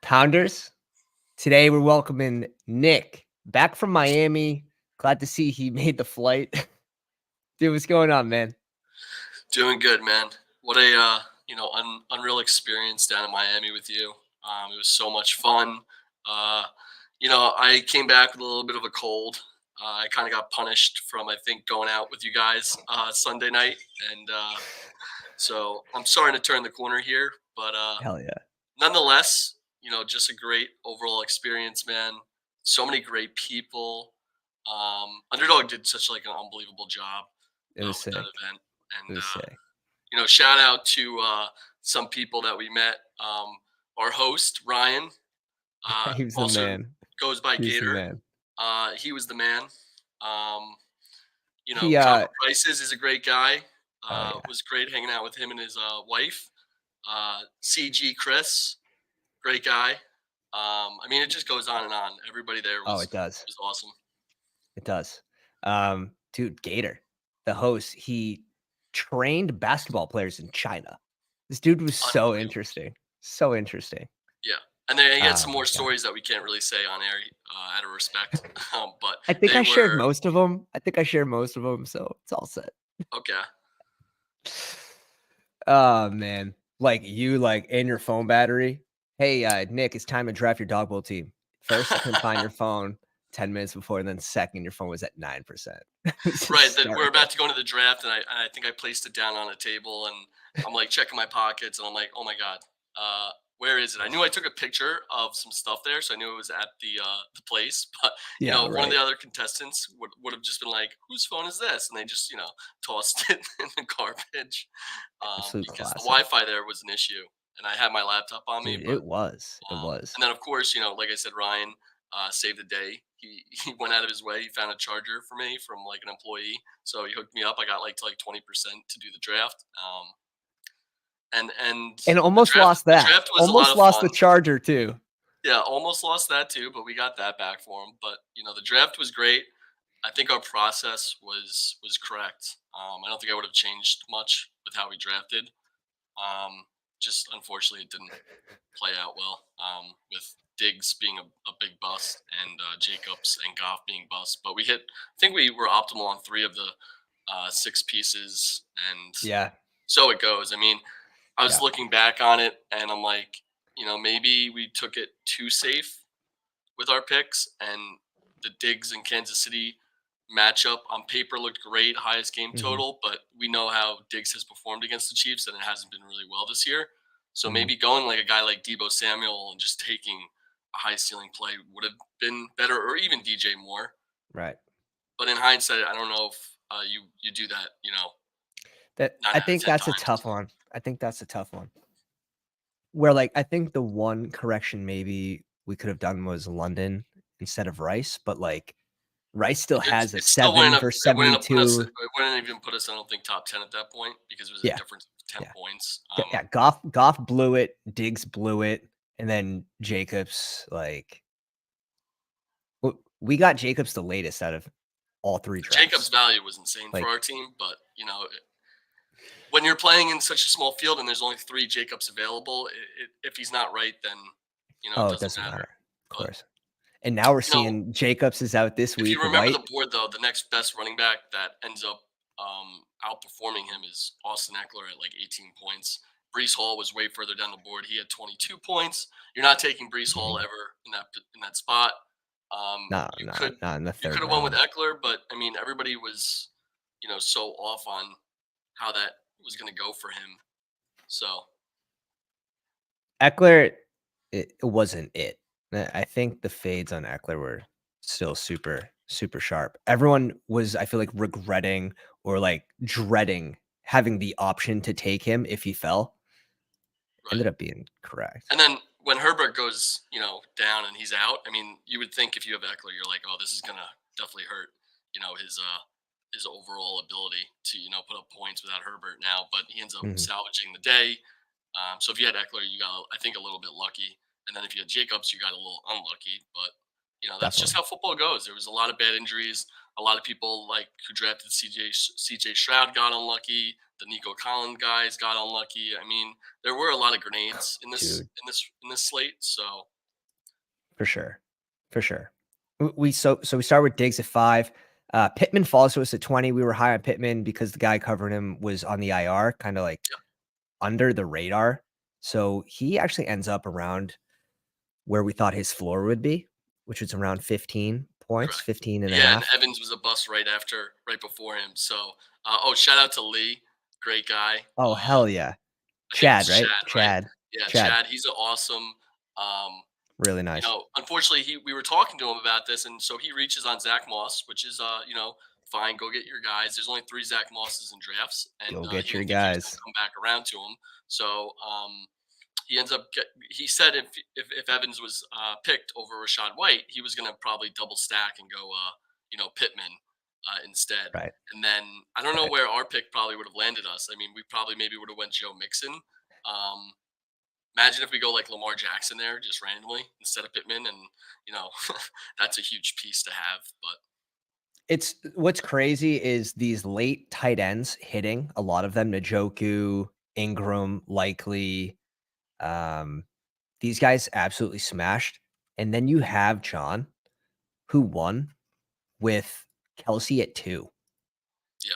Pounders. Today we're welcoming Nick back from Miami. Glad to see he made the flight. Dude, what's going on, man? Doing good, man. What a unreal experience down in Miami with you. It was so much fun. Uh, I came back with a little bit of a cold. I kind of got punished from I think going out with you guys Sunday night, and so I'm starting to turn the corner here. But Hell yeah. nonetheless, just a great overall experience, man. So many great people. Underdog did such like an unbelievable job It was with that sick. event, It and was sick. shout out to some people that we met. Our host Ryan He was the also man. goes by He was the Gator. man. He was the man. Um, He Copper Prices is a great guy. oh yeah. Was great hanging out with him and his wife. CG Chris, great guy. It just goes on and on. Everybody there Oh, was it does. awesome. It does. Dude, Gator, the host, he trained basketball players in China. This dude was so interesting. So interesting. Yeah, and then he had some Oh more my God. stories that we can't really say on air out of respect. But I think they I shared were most of them. So it's all set. okay. Oh man. Like you and your phone battery. Hey, Nick, it's time to draft your dog bowl team. First, you couldn't find your phone 10 minutes before, and then second, your phone was at 9%. Right, that we're about to go into the draft, and I think I placed it down on a table, and I'm like checking my pockets, and I'm like, oh my god, where is it? I knew I took a picture of some stuff there, so I knew it was at the place. But Yeah, one of the right. other contestants would have just been like, whose phone is this? And they just tossed it in the garbage Absolute because the classic. Wi-Fi there was an issue, and I had my laptop on me, Dude, but it was. It was. and then of course like I said, Ryan saved the day. He went out of his way. He found a charger for me from like an employee, so he hooked me up. I got like to like 20% to do the draft. And And almost lost the that. draft was a lot Almost of lost fun. the charger too. Yeah, almost lost that too, but we got that back for him. But the draft was great. I think our process was correct. I don't think I would have changed much with how we drafted. Just unfortunately, it didn't play out well with Diggs being a big bust and Jacobs and Goff being bust. But I think we were optimal on three of the six pieces, and Yeah. so it goes. I was Yeah. looking back on it, and I'm like, maybe we took it too safe with our picks, and the Diggs and Kansas City matchup on paper looked great, highest game Mm-hmm. total, but we know how Diggs has performed against the Chiefs, and it hasn't been really well this year. So Mm-hmm. maybe going like a guy like Debo Samuel and just taking a high ceiling play would have been better, or even DJ Moore. Right. But in hindsight, I don't know if you do that. I 9 out of think 10 that's a times. tough one. I think that's a tough one. Where I think the one correction maybe we could have done was London instead of Rice, but Rice still has a It still 7 for it wouldn't have put us. 72. It wouldn't even put us. I don't think top 10 at that point because it was a Yeah. difference of 10 Yeah. points. Yeah. Goff blew it. Diggs blew it. And then Jacobs, we got Jacobs the latest out of all three drafts. Jacobs' value was insane for our team, but when you're playing in such a small field and there's only 3 Jacobs available, if he's not right, then it doesn't matter. Of course. And now we're seeing Jacobs is out this week. If you remember the board, though, the next best running back that ends up outperforming him is Austin Eckler at like 18 points. Brees Hall was way further down the board. He had 22 points. You're not taking Brees Hall ever in that spot. Not in the third. You could have won with Eckler, but everybody was, so off on how that was going to go for him. So Eckler, it wasn't it. I think the fades on Eckler were still super, super sharp. Everyone was, I feel like, regretting or dreading having the option to take him if he fell. Right. Ended up being correct. And then when Herbert goes, down and he's out, you would think if you have Eckler, you're like, oh, this is gonna definitely hurt, his overall ability to, put up points without Herbert now. But he ends up salvaging the day. So if you had Eckler, you got, I think, a little bit lucky. And then if you had Jacobs, you got a little unlucky. But that's just how football goes. There was a lot of bad injuries. A lot of people who drafted CJ Stroud got unlucky. The Nico Collins guys got unlucky. There were a lot of grenades in this slate. So For sure. For sure. We start with Diggs at 5. Pittman falls to us at 20. We were high on Pittman because the guy covering him was on the IR, kinda, like, Yeah, under the radar. So he actually ends up around where we thought his floor would be, which was around 15 points, correct. 15 and a Yeah, and half. Evans was a bust right before him. So, oh, shout out to Lee, great guy. Oh, hell yeah. I think Chad, it's right? Chad, right? Chad. Yeah, Chad. Chad. He's an awesome. Um, Really nice. Unfortunately, we were talking to him about this, and so he reaches on Zach Moss, which is fine. Go get your guys. There's only 3 Zach Mosses in drafts, and Go get he your didn't think he was going guys. to come back around to him. So he ends up. He said if Evans was picked over Rashad White, he was going to probably double stack and go Pittman instead. Right, And then I don't know right. where our pick probably would have landed us. I mean, we probably maybe would have went Joe Mixon. Um, Imagine if we go like Lamar Jackson there just randomly instead of Pittman, and you know that's a huge piece to have. But It's what's crazy is these late tight ends hitting, a lot of them, Njoku, Ingram, Likely, um, these guys absolutely smashed, and then you have John, who won with Kelsey at 2. yeah,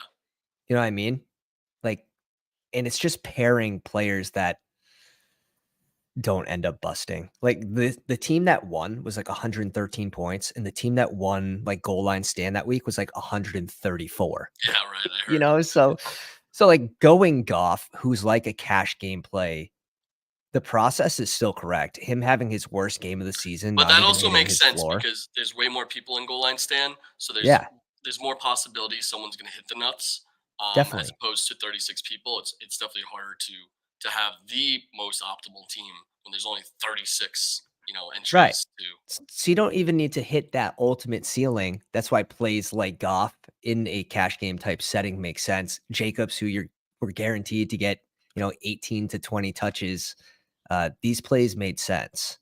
You know what I mean? Like, and it's just pairing players that don't end up busting. Like, the team that won was, like, 113 points, and the team that won, like, goal line stand that week was, like, 134. yeah, right. I You heard. know? So, like, going Goff, who's like a cash game play, the process is still correct. Him having his worst game of the season, But not that even also hitting makes his sense floor. because there's way more people in goal line stand, so Yeah, there's more possibilities someone's going to hit the nuts, as definitely. opposed to 36 people. It's definitely harder to have the most optimal team when there's only 36 Right. entries to. So you don't even need to hit that ultimate ceiling. That's why plays like Goff in a cash game type setting makes sense. Jacobs, who we're guaranteed to get, 18 to 20 touches. These plays made sense.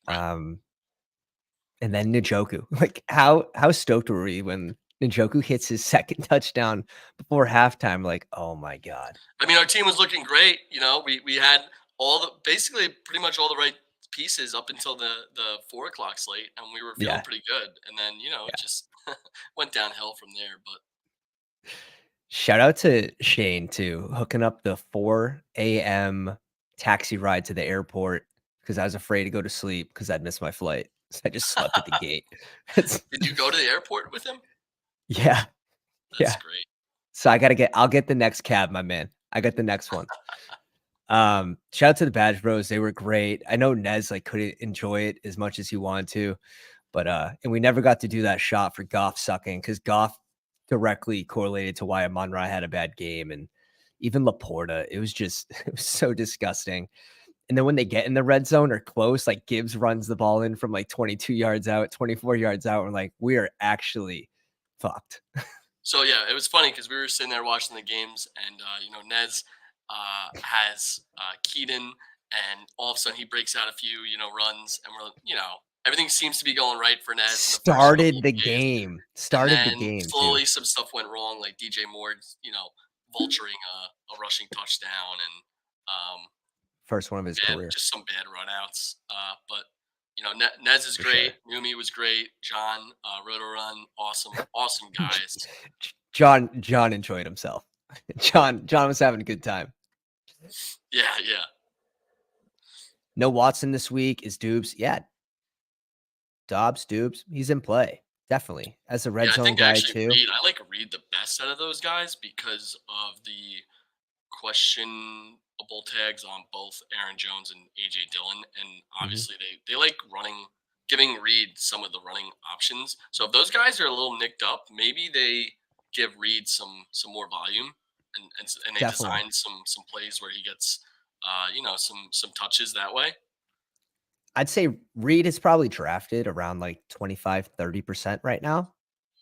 Right. Um, and then Njoku, like how stoked were we when Njoku hits his second touchdown before halftime? Like, oh my god, I mean, our team was looking great. We had basically pretty much all the right pieces up until the 4 o'clock slate, and we were feeling yeah, pretty good. And then it yeah. just went downhill from there. But Shout out to Shane too, hooking up the 4 a.m. taxi ride to the airport because I was afraid to go to sleep because I'd miss my flight. So I just slept at the gate. It's did you go to the airport with him? yeah, That's yeah. great. So I'll get the next cab, my man. I got the next one. Shout out to the Badge Bros. They were great. I know Nez like couldn't enjoy it as much as he wanted to, but and we never got to do that shot for Goff sucking because Goff directly correlated to why Amon-Ra had a bad game, and even Laporta. It was just it was so disgusting. And then when they get in the red zone or close, like Gibbs runs the ball in from like 22 yards out, 24 yards out. We're like, we are actually fucked. So yeah, it was funny because we were sitting there watching the games, and Nez has Keaton, and all of a sudden he breaks out a few runs, and we're everything seems to be going right for Nez in the first couple Started of the plays, game. and Started the then game too. slowly some stuff went wrong, like DJ Moore, vulturing a rushing touchdown, and First one of his career. just some bad runouts. But Nez is For great. sure. Numi was great. John Roto Run, awesome guys. John enjoyed himself. John was having a good time. Yeah, yeah. No Watson this week. Is Dubes? Yeah, Dobbs, Dubes. He's in play. Definitely. As a red Yeah, I zone think guy actually too. I like Reed the best out of those guys because of the questionable tags on both Aaron Jones and AJ Dillon, and Mhm. obviously they like giving Reed some of the running options. So if those guys are a little nicked up, maybe they give Reed some more volume, and they Definitely. design some plays where he gets some touches that way. I'd say Reed is probably drafted around like 25, 30% right now.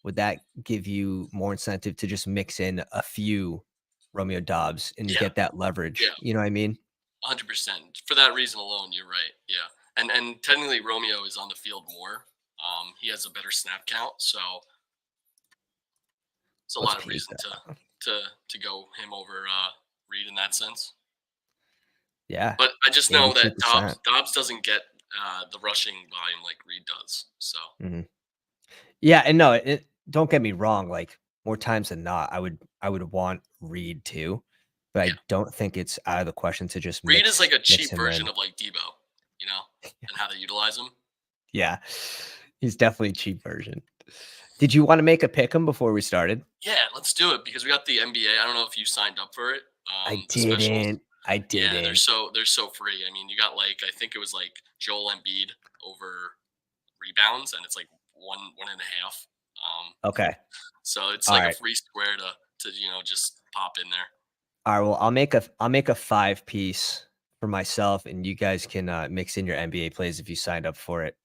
Would that give you more incentive to just mix in a few Romeo Dobbs and Yeah, get that leverage? yeah. You know what I mean? 100%. For that reason alone, you're right. Yeah, and technically Romeo is on the field more. He has a better snap count, so it's a Let's lot of peek reason to that. to to go him over Reed in that sense. Yeah. But I just know that 82%. Dobbs doesn't get the rushing volume like Reed does. So Mhm. Yeah, and no, don't get me wrong, like, more times than not, I would want Reed too, but yeah, I don't think it's out of the question to just Reed is mix like a mix cheap him version in. of like Debo, you know, and how they utilize him. Yeah. He's definitely a cheap version. Did you wanna make a pick 'em before we started? Yeah, let's do it because we got the NBA. I don't know if you signed up for it. I The specials. didn't. I Yeah, didn't. they're so free. I mean, you got like I think it was like Joel Embiid over rebounds, and it's like one and a half. Okay. So it's like a Alright. free square to just pop in there. Alright, well, I'll make a 5 piece for myself, and you guys can, mix in your NBA plays if you signed up for it.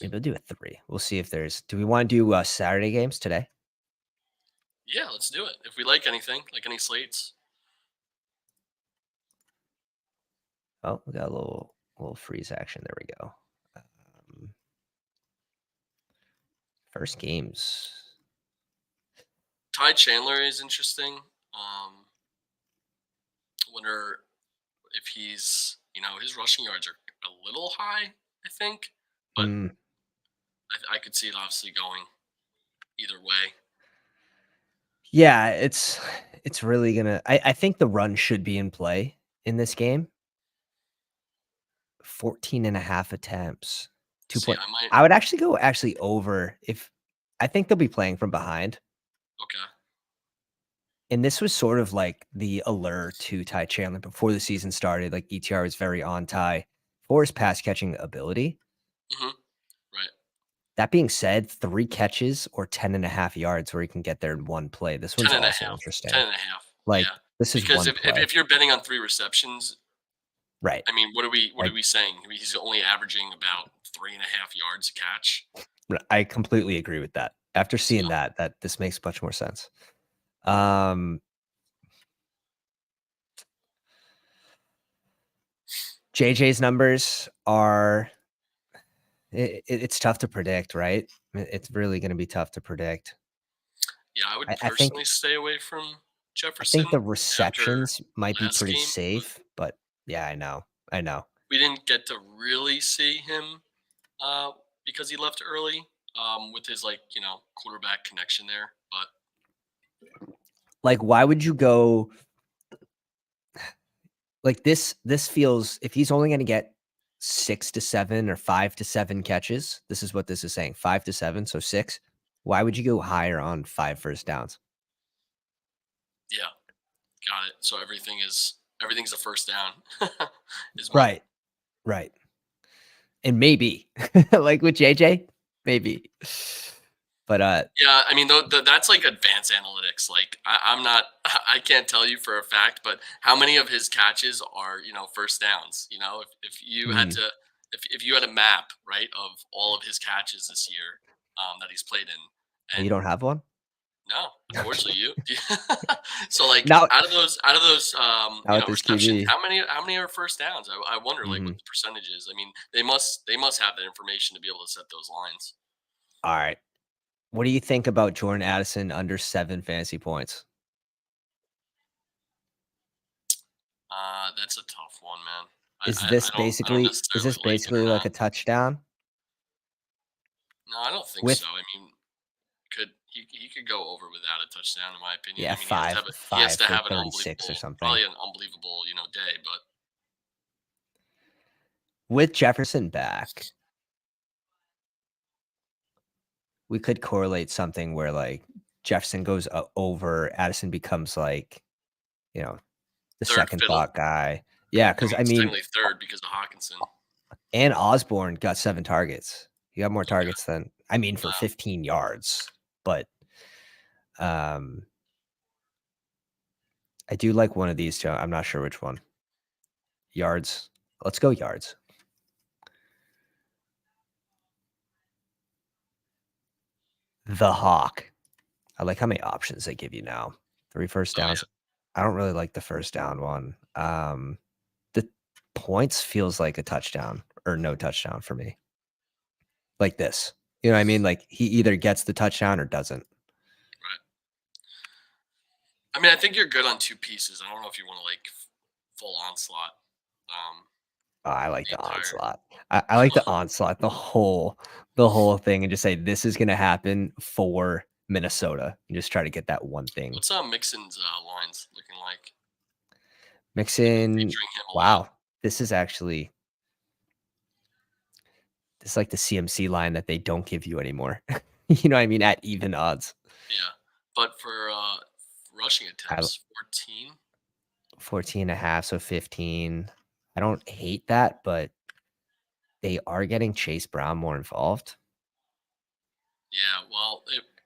Maybe I'll do a 3. We'll see if there's do we wanna do, Saturday games today? Yeah, let's do it. If we like anything, like any slates. Oh, we got a little freeze action. There we go. Um, first games. Ty Chandler is interesting. Wonder if he's his rushing yards are a little high, I think, but Mm, I could see it obviously going either way. yeah, it's really gonna I think the run should be in play in this game. 14 and a half attempts. 2 See, point I might. I would actually go over if I think they'll be playing from behind. Okay. And this was sort of like the allure to Ty Chandler before the season started. Like ETR was very on Ty for his pass catching ability. Hmm. Right. That being said, 3 catches or 10 and a half yards where he can get there in one play. This one's 10 and a also half. interesting. 10 and a half. Like, Yeah. this is Because one if play. if you're betting on 3 receptions, Right. I mean, what are I we saying? He's only averaging about 3.5 yards a catch. I completely agree with that. After So seeing that this makes much more sense. Um, JJ's numbers are it's tough to predict, right? It's really gonna be tough to predict. yeah, I would I think personally stay away from I think Jefferson the after receptions might be last pretty game, but safe, but yeah, I know. I know. we didn't get to really see him uh, because he left early with his quarterback connection there. But Like, why would you go like this feels if he's only gonna get 6 to 7 or 5 to 7 catches, this is what this is saying, 5 to 7, so 6. Why would you go higher on 5 first downs? yeah, got it. So everything's a first down. Is my Right, right. And maybe, like with JJ, maybe. But, Yeah, I mean, that's like advanced analytics. Like, I'm not, I can't tell you for a fact, but how many of his catches are first downs? If you had mhm, to, if you had a map right of all of his catches this year that he's played in, you and don't have one? no, unfortunately, you. So like Not out of those not with this receptions, QB. how many are first downs? I wonder like what Mhm. the percentage is. I mean, they must have that information to be able to set those lines. Alright. What do you think about Jordan Addison under 7 fantasy points? That's a tough one, man. I, Is I, this I don't I don't this necessarily like it or basically like not. a touchdown No, I don't think so. with I mean, he could go over without a touchdown in my opinion. yeah, I mean, he has to 5 have he has 5 to for have an 36 or unbelievable, something. probably an unbelievable, day. But With Jefferson back, we could correlate something where, like, Jefferson goes over, Addison becomes, like, you know, the third second fiddle. thought guy. Yeah, I because mean, I mean, technically third because of Hawkinson. and Osborne got 7 targets. He got more Okay. targets than I mean, for Wow. 15 yards, but, um, I do like one of these 2. I'm not sure which one. Yards. Let's go yards. The Hawk. I like how many options they give you now. 3 first Oh downs. yeah. I don't really like the first down one. The points feels like a touchdown or no touchdown for me. Like this. You know what I mean? Like he either gets the touchdown or doesn't. Right. I mean, I think you're good on two pieces. I don't know if you want to like full onslaught. Um, Oh, I like the the entire. onslaught. I like the onslaught, the whole thing, and just say, "This is gonna happen for Minnesota," and just try to get that one thing. What's Mixon's lines looking like? They've been Mixon, featuring him a lot. wow, this is actually this is like the CMC line that they don't give you anymore. You know what I mean? At even odds. Yeah, but for rushing I attempts, 14. 14.5, so 15. I don't hate that, but they are getting Chase Brown more involved. Yeah, well,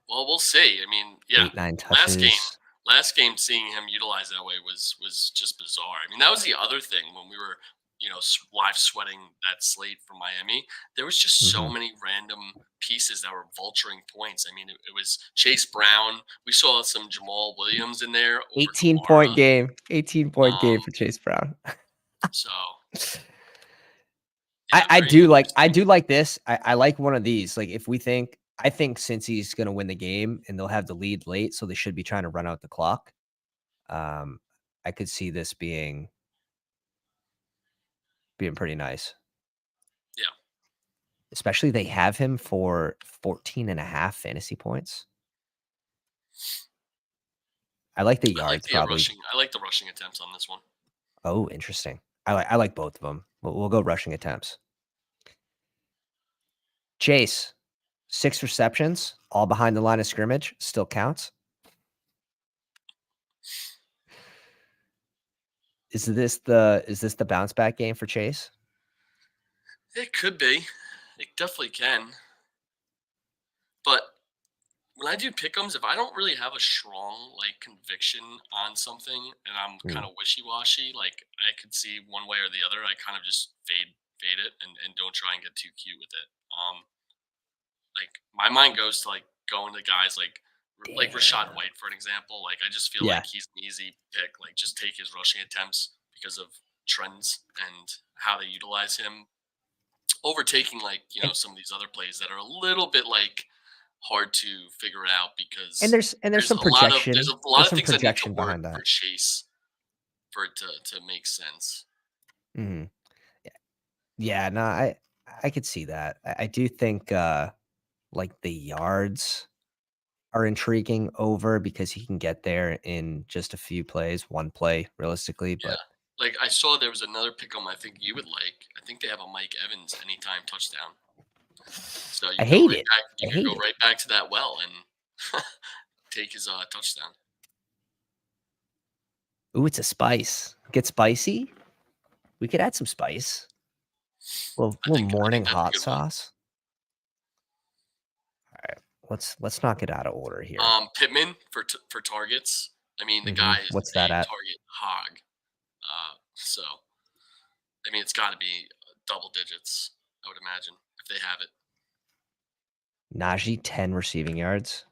we'll see. I mean, yeah, 8, 9 last game, touches. seeing him utilized that way was just bizarre. I mean, that was the other thing when we were, live sweating that slate from Miami. There was just so Mhm. many random pieces that were vulturing points. I mean, it was Chase Brown. We saw some Jamal Williams in there over 18-point Kamara. game. 18-point game Um, for Chase Brown. so I yeah, I very do like I interesting. do like this. I like one of these. Like, if we think I think since he's gonna win the game and they'll have the lead late, so they should be trying to run out the clock. Um, I could see this being pretty nice. Yeah, Especially they have him for 14.5 fantasy points. I like the yards probably. I like the rushing attempts on this one. Oh, interesting. I like both of them. We'll go rushing attempts. Chase, 6 receptions, all behind the line of scrimmage, still counts. Is this the bounce back game for Chase? It could be. It definitely can. But when I do pick'ems, if I don't really have a strong like conviction on something and I'm kind Mm, of wishy washy, like I could see one way or the other, I kind of just fade it and don't try and get too cute with it. Like my mind goes to like going to guys like Rashad damn. White for an example. Like I just feel like Yeah, he's an easy pick. Like just take his rushing attempts because of trends and how they utilize him overtaking like and some of these other plays that are a little bit like hard to figure out and because there's some there's projection. a lot There's of some things that need to projection work behind for that. Chase for it to make sense. Mhm. Yeah, no, I could see that. I do think, like, the yards are intriguing over because he can get there in just a few plays, 1 play realistically, but Yeah. Like I saw there was another pick 'em I think you would like. I think they have a Mike Evans anytime touchdown. So I hate it. I you could hate go it. right back to that well and take his touchdown. Ooh, it's a spice. Get spicy? We could add some spice. Little I morning think that's a hot good one. sauce. Alright, let's knock it out of order here. Pittman for targets. I mean, the guy Mhm. is What's that a at? target hog. So I mean, it's got to be double digits. I would imagine if they have it. Najee, 10 receiving yards,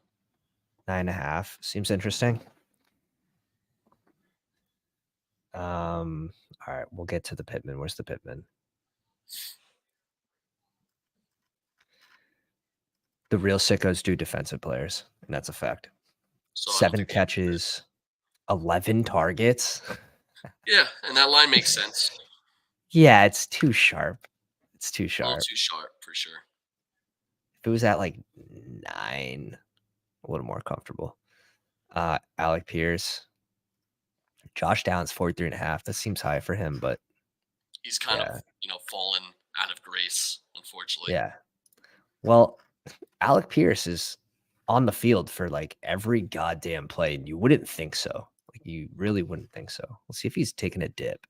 9.5. Seems interesting. Alright, we'll get to the Pittman. Where's the Pittman? The real sickos do defensive players, and that's a fact. So I don't 7 think they have to. catches, 11 targets. Yeah, and that line makes sense. Yeah, it's too sharp. It's too A little sharp. too sharp for sure. If it was at, like, 9, a little more comfortable. Alec Pierce. Josh Downs, 43.5. That seems high for him, but He's kind of yeah, fallen out of grace, unfortunately. yeah. Well, Alec Pierce is on the field for, like, every goddamn play, and you wouldn't think so. Like, you really wouldn't think so. We'll see if he's taking a dip.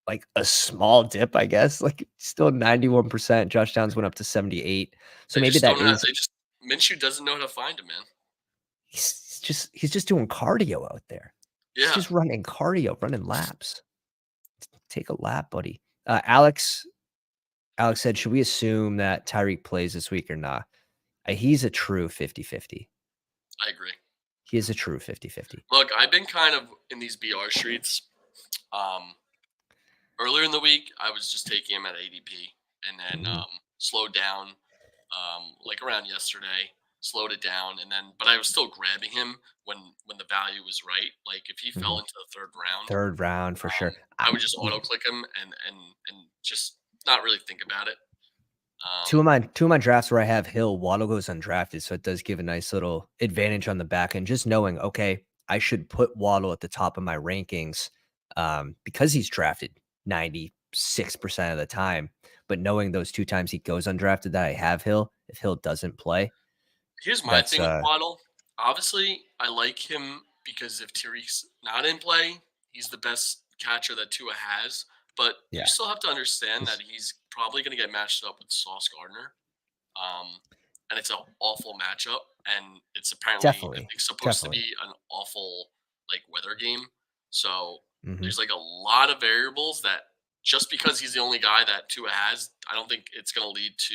Like, a small dip, I guess, like, still 91%. Josh Downs went up to 78. So They maybe just that don't have. is They just Minshew doesn't know how to find him, man. he's just doing cardio out there. He's Yeah. just running cardio, running laps. Take a lap, buddy. Alex said, "Should we assume that Tyreek plays this week or not?" He's a true 50-50. I agree. He is a true 50-50. Look, I've been kind of in these BR streets. Um, Earlier in the week, I was just taking him at ADP, and then Mhm, slowed down, like around yesterday. Slowed it down, and then but I was still grabbing him when the value was right. Like if he fell mhm. into the third round, 3rd round for sure. I would just auto click him and just not really think about it. Two of my drafts where I have Hill, Waddle goes undrafted, so it does give a nice little advantage on the back end. Just knowing, okay, I should put Waddle at the top of my rankings because he's drafted 96% of the time. But knowing those 2 times he goes undrafted that I have Hill, if Hill doesn't play, Here's my that's thing with Waddle. Obviously, I like him because if Tariq's not in play, he's the best catcher that Tua has. But you yeah, still have to understand he's that he's probably going to get matched up with Sauce Gardner. Um, and it's an awful matchup. And it's apparently, I definitely, think, supposed to definitely. be an awful like weather game. So Hmm. there's like a lot of variables that just because he's the only guy that Tua has, I don't think it's going to lead to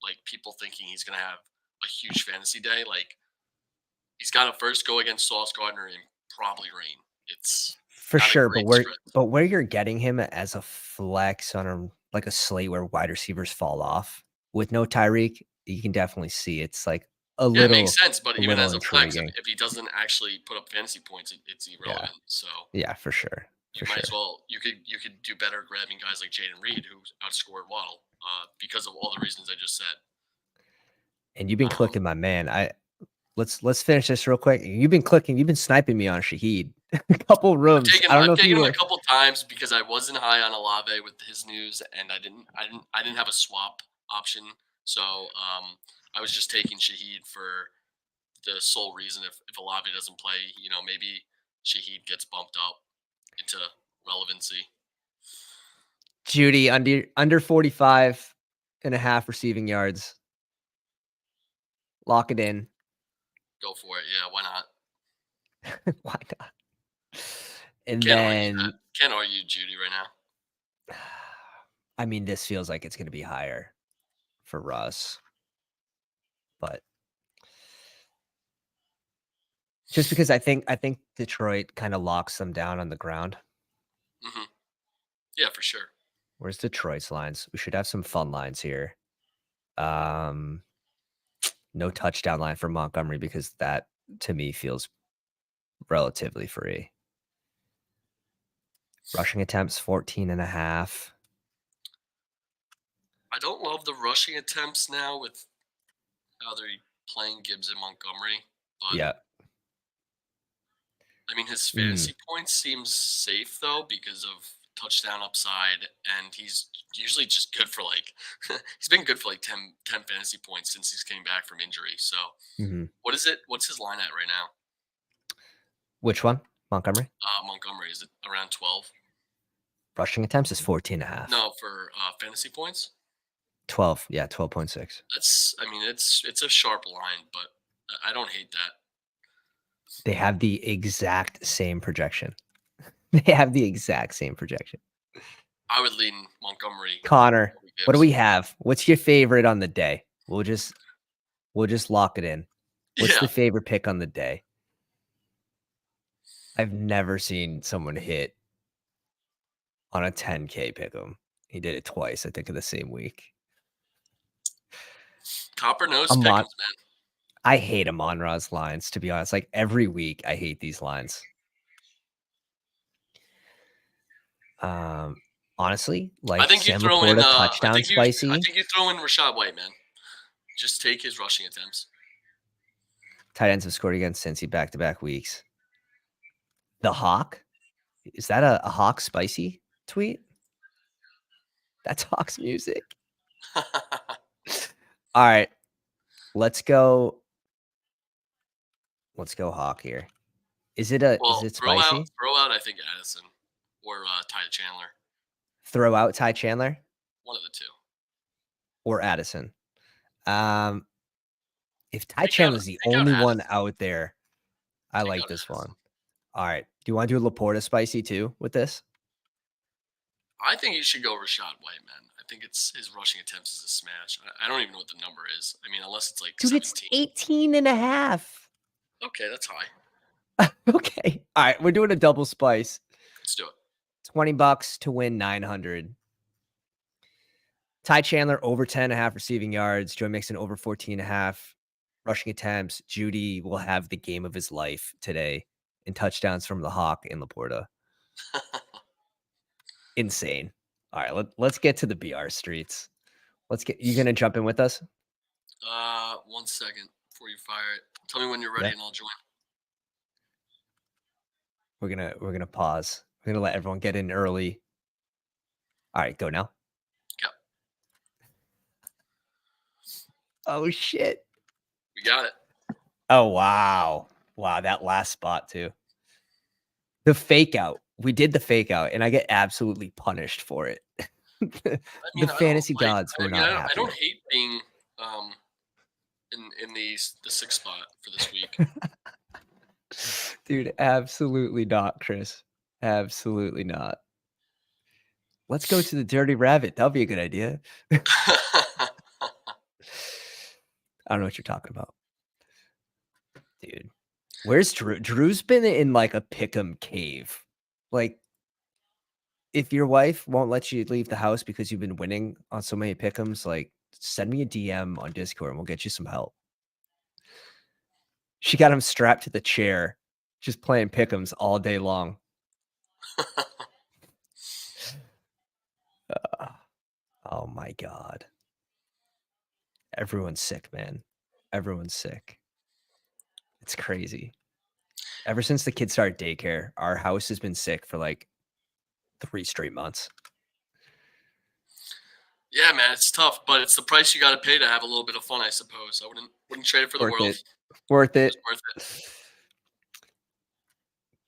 like people thinking he's going to have a huge fantasy day. Like he's got to first go against Sauce Gardner and probably rain. It's For not a sure, great stretch. but where you're getting him as a flex on a like a slate where wide receivers fall off with no Tyreek, you can definitely see it's like Yeah, it makes sense. But a even little as a flex, intriguing. if he doesn't actually put up fantasy points, it's Yeah. irrelevant. So Yeah, for sure. you For might as sure. well you could do better grabbing guys like Jaden Reed who outscored Waddle because of all the reasons I just said. And you've been Um, clicking my man. Let's finish this real quick. You've been sniping me on Shaheed. A couple rooms. I don't know I've if you taken him a were couple times because I wasn't high on Olave with his news, and I didn't have a swap option, so I was just taking Shaheed for the sole reason if Olave doesn't play, maybe Shaheed gets bumped up into relevancy. Judy under 45 and a half receiving yards. Lock it in. Go for it. Yeah, why not? Why not? And Can't argue that. then Can't argue Judy right now. I mean, this feels like it's gonna be higher for Russ, but just because I think Detroit kinda locks them down on the ground. Hmm. Yeah, for sure. Where's Detroit's lines? We should have some fun lines here. Um, no touchdown line for Montgomery because that to me feels relatively free. Rushing attempts 14 and a half. I don't love the rushing attempts now with how they're playing Gibbs and Montgomery, but Yeah. I mean his Mm, fantasy points seems safe though because of touchdown upside, and he's usually just good for like he's been good for like 10 fantasy points since he's came back from injury. So mhm. what is it? What's his line at right now? Which one? Montgomery? Montgomery, is it around 12? Rushing attempts is 14 and a half. No, for fantasy points. 12. Yeah, 12.6. I mean, it's a sharp line, but I don't hate that. They have the exact same projection. They have the exact same projection. I would lean Montgomery Connor, over what do Gibbs. we have? What's your favorite on the day? We'll just lock it in. What's Yeah, the favorite pick on the day? I've never seen someone hit on a 10K pick 'em. He did it twice, I think, in the same week. Copper nose Amon Pickens, man. I hate Amon-Ra's lines, to be honest. Like, every week, I hate these lines. Um, honestly, I like, think you Sam throw in. Laporta touchdown I spicy, think you throw in Rashad White, man. Just take his rushing attempts. tight ends have scored against Cincy back-to-back weeks. The Hawk? Is that a Hawk spicy tweet? That's Hawk's music. All right, let's go. Let's go Hawk here. Is Well, it spicy? throw out. I think Addison or Ty Chandler. Throw out Ty Chandler One of the two. or Addison? Um, if Ty Chandler's the Take out only one Addison. out there, I Take like out this Addison. one. All right. Do you want to do Laporta spicy too with this? I think you should go Rashad White, man. I think it's his rushing attempts is a smash. I don't even know what the number is. I mean, unless it's like Dude, it's 17. 18 and a half. Okay, that's high. Okay. All right. We're doing a double spice. Let's do it. $20 to win 900. Ty Chandler over 10 and a half receiving yards. Joe Mixon over 14 and a half rushing attempts. Judy will have the game of his life today in touchdowns from the Hawk and Laporta. Insane. All right, let's get to the BR streets. You gonna jump in with us? 1 second before you fire it. Tell me when you're ready Yeah. and I'll join. We're gonna pause. We're gonna let everyone get in early. All right, go now. Yeah, Oh shit. we got it. Oh wow. Wow, that last spot too. The fake out. We did the fake out, and I get absolutely punished for it. the I the mean, I don't fantasy like. gods I were mean, not I don't happy. hate being um in the sixth spot for this week. Dude, absolutely not, Chris. Absolutely not. Let's go to the Dirty Rabbit. That'll be a good idea. I don't know what you're talking about, dude. Where's Drew? Drew's been in like a pick'em cave. Like, if your wife won't let you leave the house because you've been winning on so many pick'ems, like, send me a DM on Discord and we'll get you some help. She got him strapped to the chair, just playing pick'ems all day long. Oh my god. Everyone's sick, man. Everyone's sick. It's crazy. Ever since the kids started daycare, our house has been sick for like 3 straight months. Yeah, man, it's tough, but it's the price you got to pay to have a little bit of fun, I suppose. I wouldn't trade it for the Worth world. it. Worth It's it. worth it.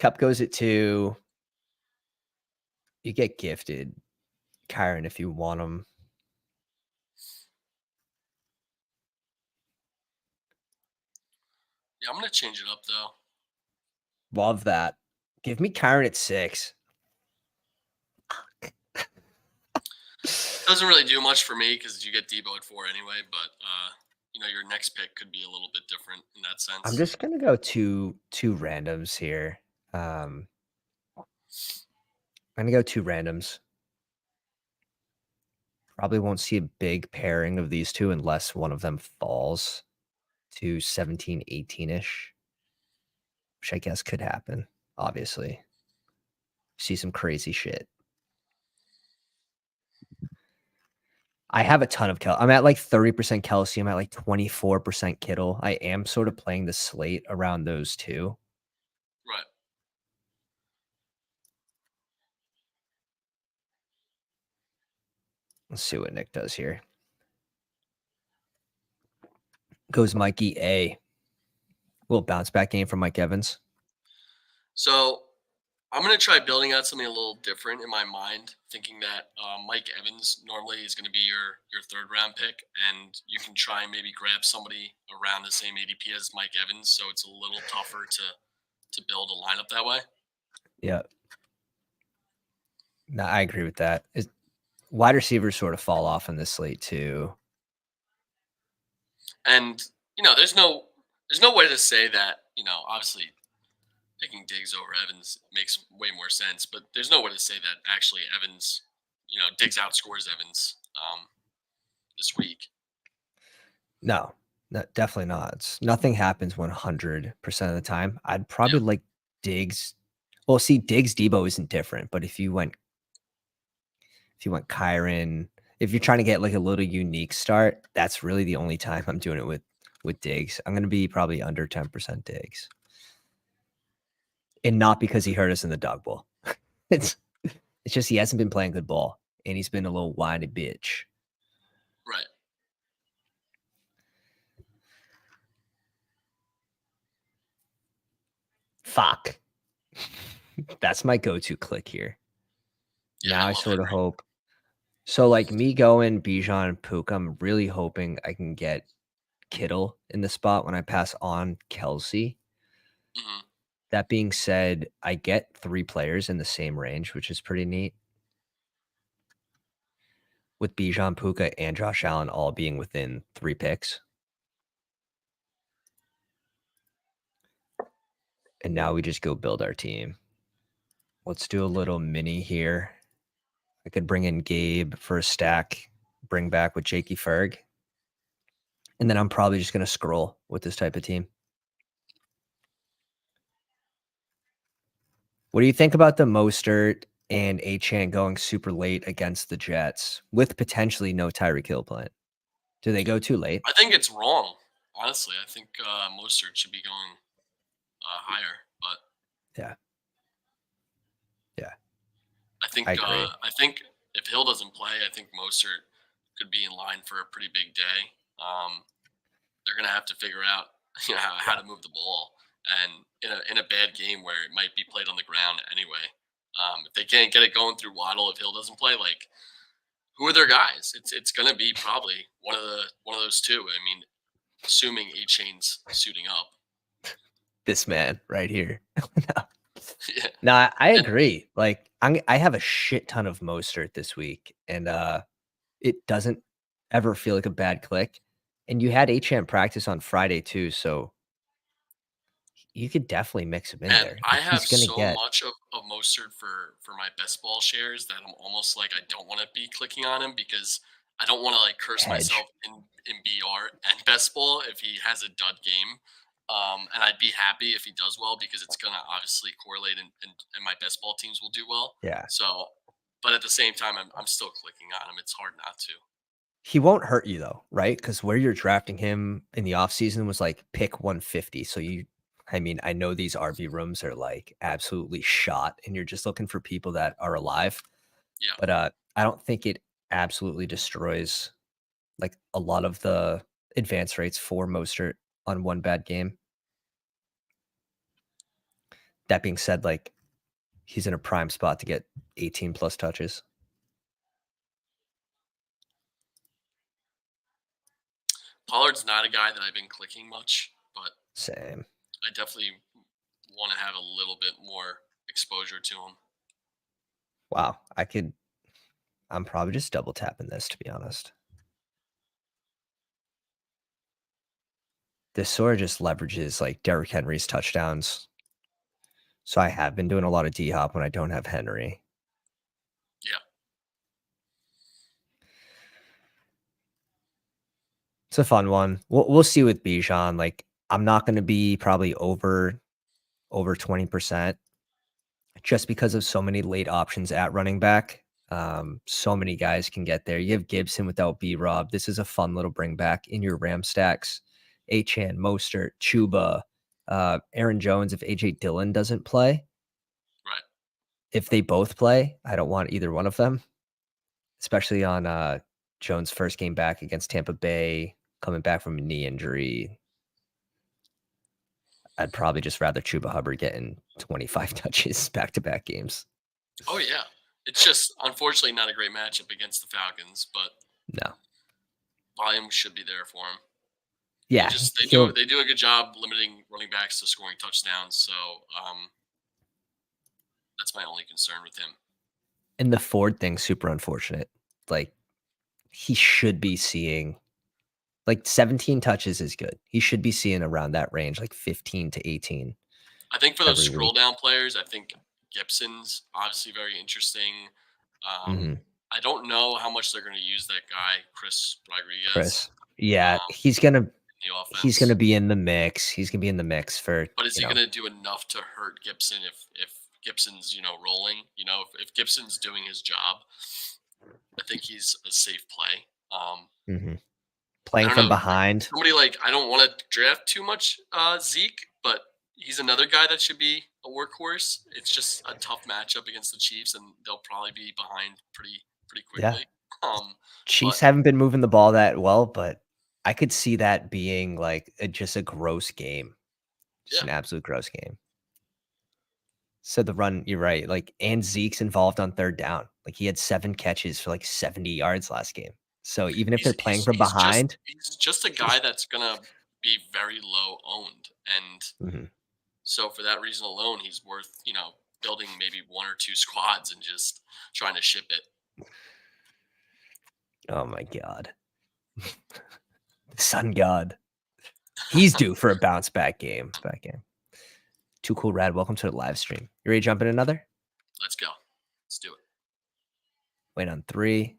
Cup goes at 2. You get gifted, Kyron, if you want them. Yeah, I'm gonna change it up though. Love that. Give me Kyron at 6. Doesn't really do much for me because you get Debo at 4 anyway. But your next pick could be a little bit different in that I'm sense. just gonna go two randoms here. I'm gonna go 2 randoms. Probably won't see a big pairing of these two unless one of them falls to 17, 18-ish, which I guess could happen, obviously. See some crazy shit. I have a ton of I'm at like 30% Kelsey. I'm at like 24% Kittle. I am sort of playing the slate around those two. Right. Let's see what Nick does here. Goes Mikey A. Little bounce back game from Mike Evans. So I'm gonna try building out something a little different in my mind, thinking that Mike Evans normally is going to be your third round pick, and you can try and maybe grab somebody around the same ADP as Mike Evans, so it's a little tougher to build a lineup that way. Yeah. No, I agree with that. Wide receivers sort of fall off in this slate too. And there's no way to say that obviously picking Diggs over Evans makes way more sense, but there's no way to say that actually Evans, Diggs outscores Evans this week. No, definitely not. Nothing happens 100% of the time. I'd probably Yeah. like Diggs. Well, see, Diggs Debo isn't different, but if you went Kyron, if you're trying to get like a little unique start, that's really the only time I'm doing it with Diggs. I'm gonna be probably under 10% Diggs. And not because he hurt us in the dog bowl. it's just he hasn't been playing good ball and he's been a little whiny bitch. Right. Fuck. That's my go-to click here. Yeah, Now I I love sort of Vetri. hope. So like me going Bijan and Puka, I'm really hoping I can get Kittle in the spot when I pass on Kelsey. Hmm. That being said, I get 3 players in the same range, which is pretty neat. With Bijan, Puka, and Josh Allen all being within 3 picks. And now we just go build our team. Let's do a little mini here. I could bring in Gabe for a stack, bring back with Jakey Ferg. And then I'm probably just going to scroll with this type of team. What do you think about the Mostert and Achane going super late against the Jets with potentially no Tyreek Hill playing. Do they go too late? I think it's wrong. Honestly, I think Mostert should be going higher, but Yeah. Yeah. I agree. I think if Hill doesn't play, I think Mostert could be in line for a pretty big day. They're gonna have to figure out how Yeah. to move the ball, and in a bad game where it might be played on the ground anyway. If they can't get it going through Waddle, if Hill doesn't play, like who are their guys? It's gonna be probably one of those two. I mean, assuming A Chain's suiting up. This man right here. Yeah, No, I and agree. Like I have a shit ton of Mostert this week, and it doesn't ever feel like a bad click. And you had HM practice on Friday too, so you could definitely mix him in Man, there. I Like have he's gonna so get much of Mostert for my best ball shares that I'm almost like I don't want to be clicking on him because I don't want to like curse myself hedge. in BR and best ball if he has a dud game. And I'd be happy if he does well because it's gonna obviously correlate and my best ball teams will do well. Yeah. So, but at the same time, I'm still clicking on him. It's hard not to. He won't hurt you though, right? Because where you're drafting him in the offseason was like pick 150. So I mean, I know these RB rooms are like absolutely shot, and you're just looking for people that are alive. Yeah. But I don't think it absolutely destroys like a lot of the advance rates for Mostert on one bad game. That being said, like he's in a prime spot to get 18 plus touches. Pollard's not a guy that I've been clicking much, but Same. I definitely want to have a little bit more exposure to him. Wow. I'm probably just double tapping this to be honest. This sort of just leverages like Derrick Henry's touchdowns. So I have been doing a lot of D hop when I don't have Henry. Yeah. It's a fun one. We'll see with Bijan. Like I'm not going to be probably over 20% just because of so many late options at running back. So many guys can get there. You have Gibson without B Rob. This is a fun little bring back in your Ram stacks. Achan, Mostert, Chuba, Aaron Jones. If AJ Dillon doesn't play, Right. if they both play, I don't want either one of them, especially on Jones' first game back against Tampa Bay, coming back from a knee injury. I'd probably just rather Chuba Hubbard getting 25 touches back to back games. Oh yeah. It's just unfortunately not a great matchup against the Falcons, but No. volume should be there for him. Yeah, he'll They do a good job limiting running backs to scoring touchdowns. So that's my only concern with him. and the Ford thing super unfortunate. Like he should be seeing like 17 touches is good. He should be seeing around that range, like 15 to 18 I think for those every scroll week. down players, I think Gibson's obviously very interesting. Mhm. I don't know how much they're going to use that guy, Chris Rodriguez, Chris. Yeah, in the he's gonna offense. be in the mix. He's gonna be in the mix for, But is he going to do enough to hurt Gibson if Gibson's rolling? If Gibson's doing his job, I think he's a safe play. Mhm. I Playing don't from know. behind. Somebody like I don't want to draft too much Zeke, but he's another guy that should be a workhorse. It's just a tough matchup against the Chiefs, and they'll probably be behind pretty Yeah. quickly. Um, but Chiefs haven't been moving the ball that well, but I could see that being like just a gross game. Just yeah, an absolute gross game. So the run, you're right. Like, and Zeke's involved on third down. Like he had 7 catches for like 70 yards last game. So even if they're playing from behind, he's just a guy that's gonna be very low owned, and mhm. so for that reason alone, he's worth building maybe one or two squads and just trying to ship it. Oh my god, the Sun God, he's due for a bounce back game. Back game. Too cool, Rad. Welcome to the live stream. You ready to jump in another? Let's go. Let's do it. Wait on 3.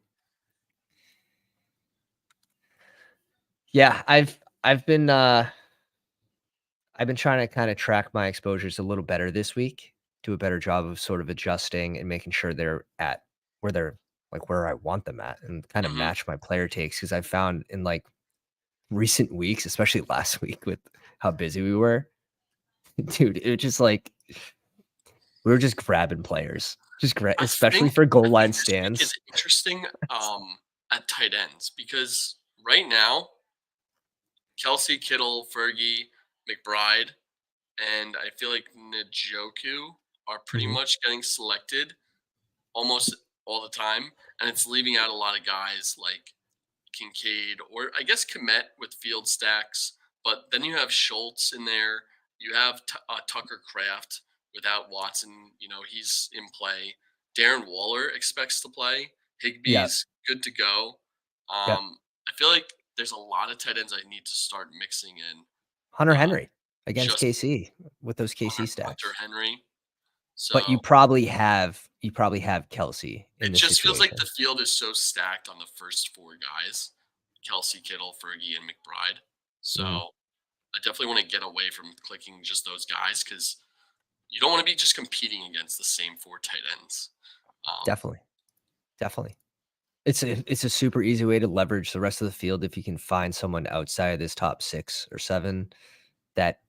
Yeah, I've been trying to kind of track my exposures a little better this week. do a better job of sort of adjusting and making sure they're at where I want them at, and kind of Hmm. match my player takes. Because I found in like recent weeks, especially last week with how busy we were, dude, it was just like we were just grabbing players, I especially think for goal I line think this week is stands. interesting at tight ends because right now Kelsey, Kittle, Fergie, McBride, and I feel like Njoku are pretty Mhm. much getting selected almost all the time, and it's leaving out a lot of guys like Kincaid or I guess Komet with field stacks. But then you have Schultz in there. You have Tucker Craft without Watson. He's in play. Darren Waller expects to play. Yeah. Higbee's good to go. Yep. I feel like there's a lot of tight ends I need to start mixing in. Hunter Uh, Henry against just KC with those KC Hunter stacks. Henry. But So you probably have Kelsey in it this just feels like the situation. field is so stacked on the first four guys: Kelsey, Kittle, Fergie, and McBride. So Mhm. I definitely want to get away from clicking just those guys because you don't want to be just competing against the same four tight ends. Um, Definitely. Definitely. It's a super easy way to leverage the rest of the field if you can find someone outside of this top 6 or 7 that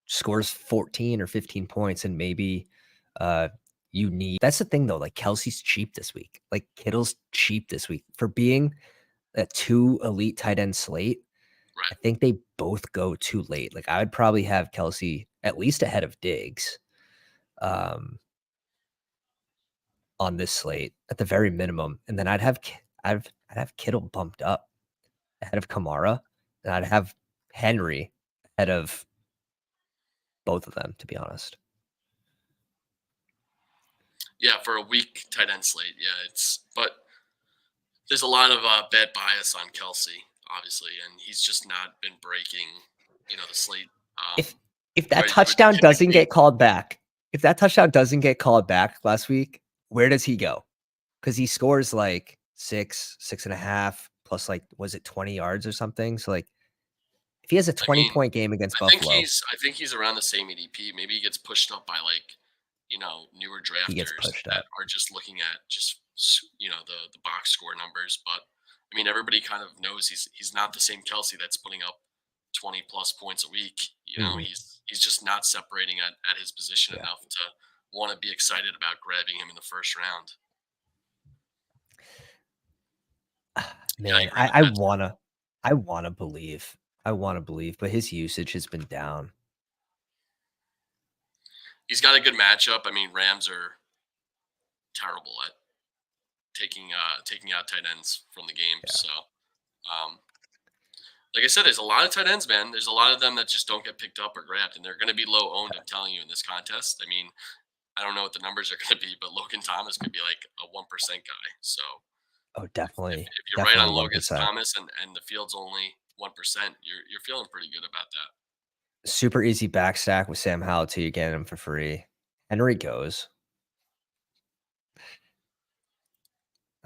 scores 14 or 15 points, and maybe you need that's the thing though, like Kelsey's cheap this week. Like Kittle's cheap this week for being a 2 elite tight end slate. I right. think they both go too late. Like I would probably have Kelsey at least ahead of Diggs um, on this slate at the very minimum, and then I'd have Kittle bumped up ahead of Kamara, and I'd have Henry ahead of both of them. To be honest, Yeah, for a weak tight end slate. Yeah, but there's a lot of bad bias on Kelsey, obviously, and he's just not been breaking, the slate if if that where you would touchdown doesn't typically. get called back, if that touchdown doesn't get called back last week, where does he go? Because he scores like 6.5 plus like was it 20 yards or something? So like if he has a I 20 mean, point game against I think Buffalo, he's I think he's around the same ADP. Maybe he gets pushed up by like, newer he gets drafters pushed that up. are just looking at just the box score numbers. But I mean, everybody kind of knows he's not the same Kelsey that's putting up 20 plus points a week. Mhm. He's just not separating at his position Yeah. enough to want to be excited about grabbing him in the first round. Yeah, I Man, agree I with I that too. wanna I wanna believe. I wanna believe, but his usage has been down. He's got a good matchup. I mean, Rams are terrible at taking out tight ends from the game. Yeah. So, um, like I said, there's a lot of tight ends, man. There's a lot of them that just don't get picked up or grabbed, and they're going to be low owned. I'm telling you, in this contest. I mean, I don't know what the numbers are going to be, but Logan Thomas could be like a 1% guy. So Oh, if, definitely. if you're right Definitely on Logan 1%. Thomas and the field's only 1%, you're feeling pretty good about that. Super easy back stack with Sam Howell too. You're getting him for free. Henry goes.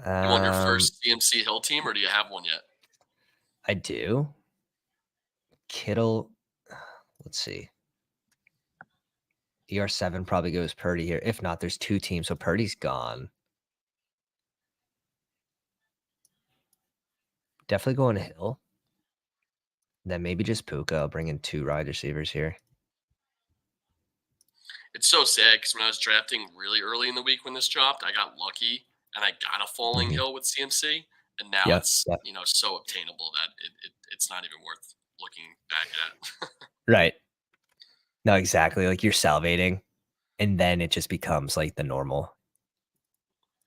You want your Um, first CMC Hill team, or do you have one yet? I do. Kittle. Let's see. ER7 probably goes Purdy here. If not, there's 2 teams, so Purdy's gone. Definitely going to Hill. Then maybe just Puka. I'll bring in 2 wide receivers here. It's so sad because when I was drafting really early in the week when this dropped, I got lucky and I got a falling Mhm. hill with CMC, and now Yep. it's Yep. so obtainable that it's not even worth looking back at. Right. No, exactly. Like you're salivating, and then it just becomes like the normal.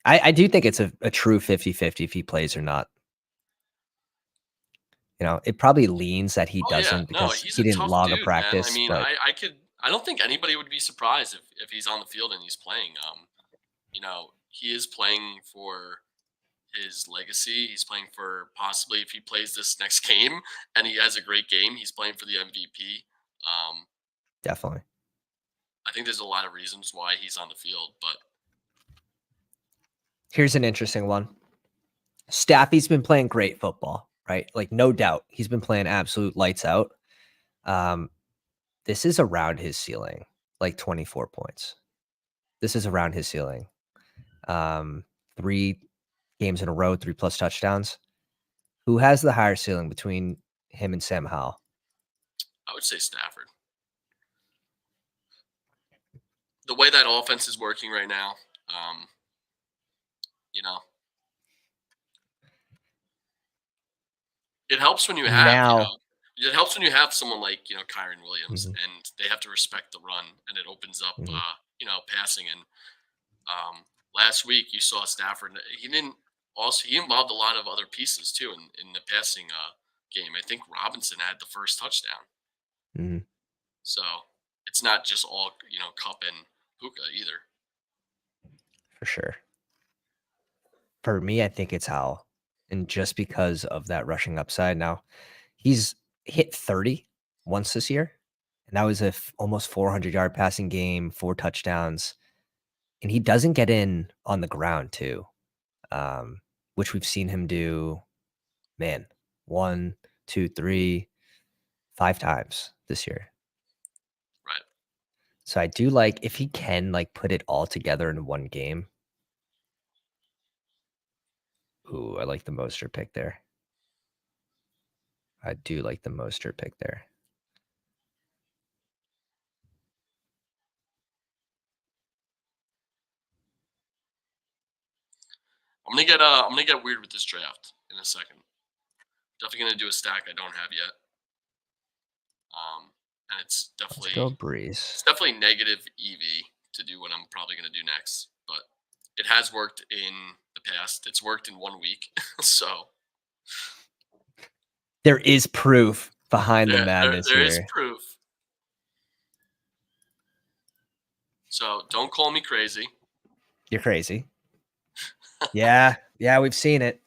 I do think it's a true 50-50 if he plays or not. It probably leans that he Oh yeah, doesn't no, because he's he a didn't tough log a dude, man. I practice, mean, but I don't think anybody would be surprised if he's on the field and he's playing. He is playing for his legacy. He's playing for possibly if he plays this next game and he has a great game, he's playing for the MVP. Um, definitely. I think there's a lot of reasons why he's on the field, but Here's an interesting one. Staffy's been playing great football, right? Like no doubt, he's been playing absolute lights out. Um, this is around his ceiling, like 24 points. This is around his ceiling. 3 games in a row, 3+ touchdowns. Who has the higher ceiling between him and Sam Howell? I would say Stafford. The way that offense is working right now, um, you know, it helps when you have, Now it helps when you have someone like, Kyron Williams, mhm, and they have to respect the run, and it opens up, mhm. passing. And last week you saw Stafford. He didn't also he involved a lot of other pieces too in the passing game. I think Robinson had the first touchdown, Mhm, so it's not just all Cup and Puka either. for sure. For me, I think it's Howell, and just because of that rushing upside. Now, he's hit 30 once this year, and that was a almost 400-yard passing game, 4 touchdowns, and he doesn't get in on the ground too, um, which we've seen him do, man, 1, 2, 3, 5 times this year. Right. So I do like if he can, like, put it all together in one game. Ooh, I like the Mostert pick there. I do like the Mostert pick there. I'm gonna get weird with this draft in a second. Definitely gonna do a stack I don't have yet. And Let's go it's Breeze. definitely negative EV to do what I'm probably gonna do next, but it has worked in the past. It's worked in 1 week, so There is proof behind the madness there is here. proof. So don't call me crazy. You're crazy. Yeah, yeah, we've seen it.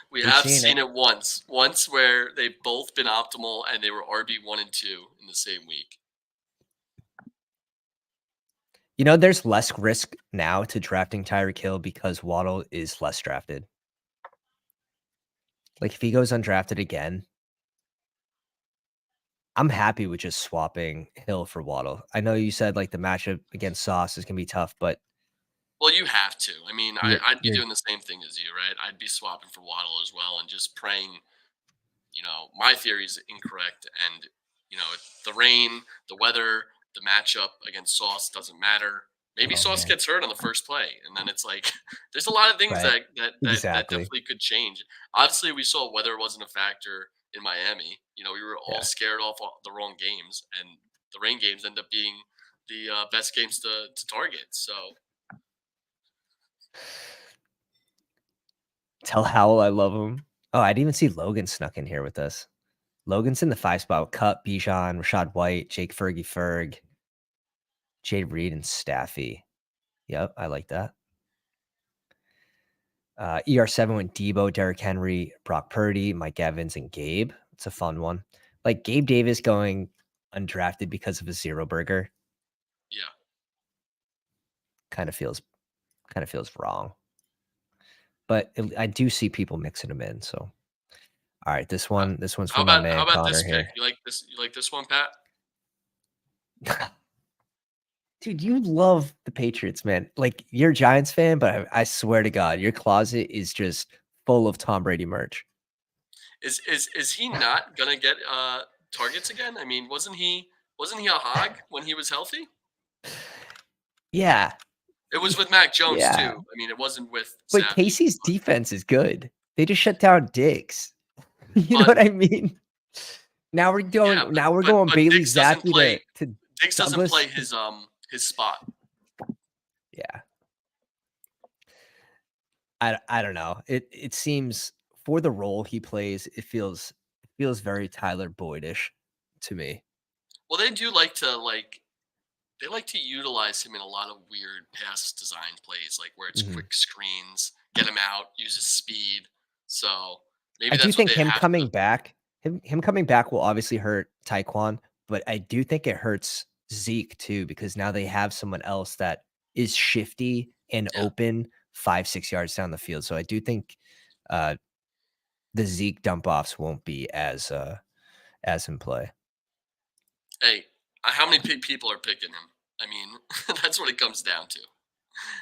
We We've have seen seen it. it once where they've both been optimal and they were RB 1 and 2 in the same week. You know, there's less risk now to drafting Tyreek Hill because Waddle is less drafted. Like, if he goes undrafted again, I'm happy with just swapping Hill for Waddle. I know you said, like, the matchup against Sauce is gonna be tough, but Well, you have to. I mean, I'd be you're doing the same thing as you, right? I'd be swapping for Waddle as well and just praying. My theory is incorrect, and the rain, the weather, the matchup against Sauce doesn't matter. Maybe oh, Sauce man. gets hurt on the first play, and then it's like there's a lot of things Right. that Exactly. definitely could change. Obviously, we saw weather wasn't a factor in Miami. We were all Yeah. scared off the wrong games, and the rain games end up being the best games to target. So Tell Howell I love him. Oh, I didn't even see Logan snuck in here with us. Logan's in the 5 spot with Cup, Bijan, Rashad White, Jake Fergie, Jay Reed, and Staffy. Yep, I like that. ER7 went Debo, Derrick Henry, Brock Purdy, Mike Evans, and Gabe. It's a fun one. Like Gabe Davis going undrafted because of a zero burger yeah. kind of feels wrong. But I do see people mixing them in. So all right, Uh, this one's how for my about how man about Connor this pick? here. You like this? You like this one, Pat? Dude, you love the Patriots, man. Like you're a Giants fan, but I swear to God, your closet is just full of Tom Brady merch. Is he not gonna get targets again? I mean, wasn't he a hog when he was healthy? Yeah, It was with Mac Jones yeah. too. I mean, it wasn't with But Savvy, Casey's defense is good. They just shut down Diggs. You know but what I mean? yeah, Now we're but going but Bailey Diggs doesn't Zappi play. to Diggs doesn't play Douglas. his spot. Yeah. I don't know. It seems for the role he plays, it feels very Tyler Boyd-ish to me. Well, they do like to they like to utilize him in a lot of weird pass design plays, like where it's Mhm. quick screens, get him out, use his speed. So I maybe do that's what think they have to. him coming back will obviously hurt Taekwon, but I do think it hurts Zeke too because now they have someone else that is shifty and Yeah. open 5, 6 yards down the field. So I do think uh, the Zeke dump offs won't be as in play. Hey, how many people are picking him? I mean, that's what it comes down to.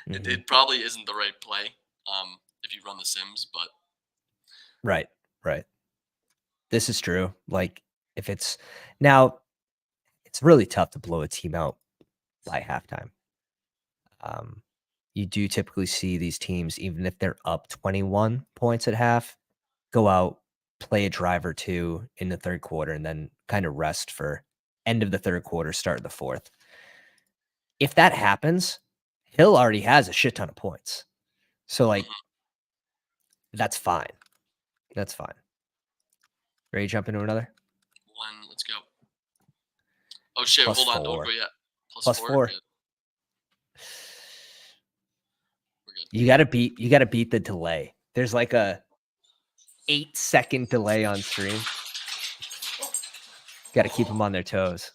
It, Mhm. it probably isn't the right play if you run the Sims, but Right, right. This is true. Like, if it's now, it's really tough to blow a team out by halftime. Um, you do typically see these teams, even if they're up 21 points at half, go out, play a drive or two in the third quarter, and then kind of rest for end of the third quarter, start of the fourth. If that happens, Hill already has a shit ton of points. So, like, mhm. that's fine. That's fine. Ready to jump into another? Let's go. Oh shit! Plus Hold on, don't go four. yet. Plus Plus four. four. Good. We're good. You gotta beat the delay. There's like a 8-second delay on stream. Gotta keep them on their toes.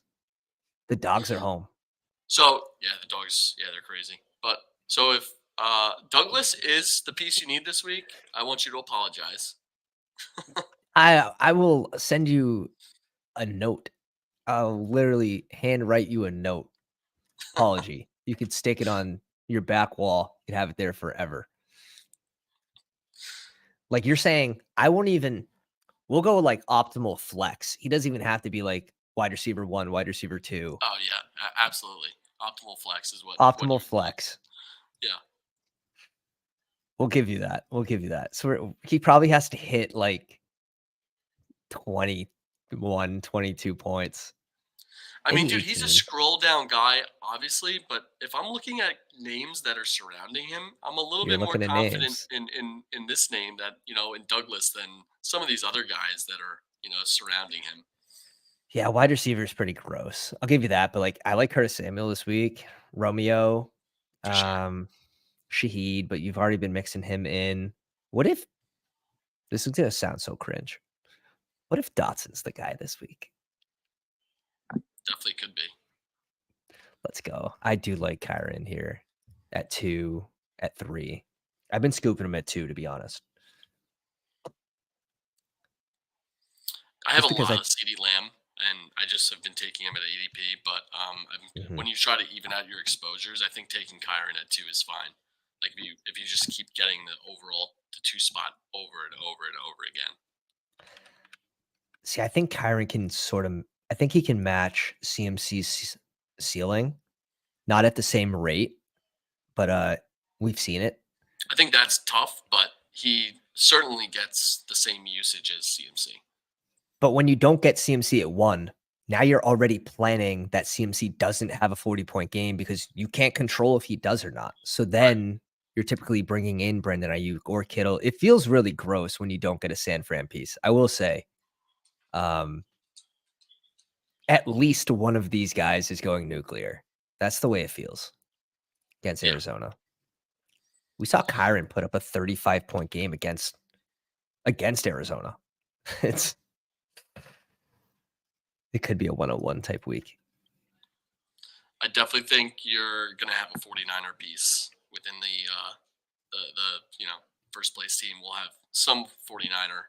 The dogs are home. So yeah, the dogs. Yeah, they're crazy. But so if Douglas is the piece you need this week, I want you to apologize. I will send you a note. I'll literally handwrite you a note. Apology. You could stick it on your back wall. You would have it there forever. Like you're saying, I won't even we'll go with like optimal flex. He doesn't even have to be like wide receiver 1, wide receiver 2. Oh yeah, absolutely. Optimal flex is what you Optimal would want. flex. Yeah. We'll give you that. We'll give you that. So he probably has to hit like 21, 22 points, I mean, maybe dude, he's a 18. scroll down guy, obviously, but if I'm looking at names that are surrounding him, I'm a little You're bit more looking at confident names. in this name that, in Douglas than some of these other guys that are, surrounding him. Yeah, wide receiver is pretty gross. I'll give you that, but like I like Curtis Samuel this week. Romeo, For sure. um, Shaheed, but you've already been mixing him in. What if this is gonna sound so cringe? What if Dotson's the guy this week? Definitely could be. Let's go. I do like Kyron here at 2, at 3. I've been scooping him at 2, to be honest. I have Just a because lot I of CD Lamb, and I just have been taking him at ADP. But Mhm. when you try to even out your exposures, I think taking Kyron at 2 is fine. Like if you just keep getting the 2 spot over and over and over again. See, I think Kyron can sort of I think he can match CMC's ceiling, not at the same rate, but, we've seen it. I think that's tough, but he certainly gets the same usage as CMC. But when you don't get CMC at 1, now you're already planning that CMC doesn't have a 40-point game because you can't control if he does or not. So Right. then you're typically bringing in Brendan Ayuk or Kittle. It feels really gross when you don't get a San Fran piece. I will say, um, at least one of these guys is going nuclear. That's the way it feels against Yeah. Arizona. We saw Kyron put up a 35-point game against Arizona. It's it could be a 101 type week. I definitely think you're gonna have a 49er piece within the first place team. We'll have some 49er.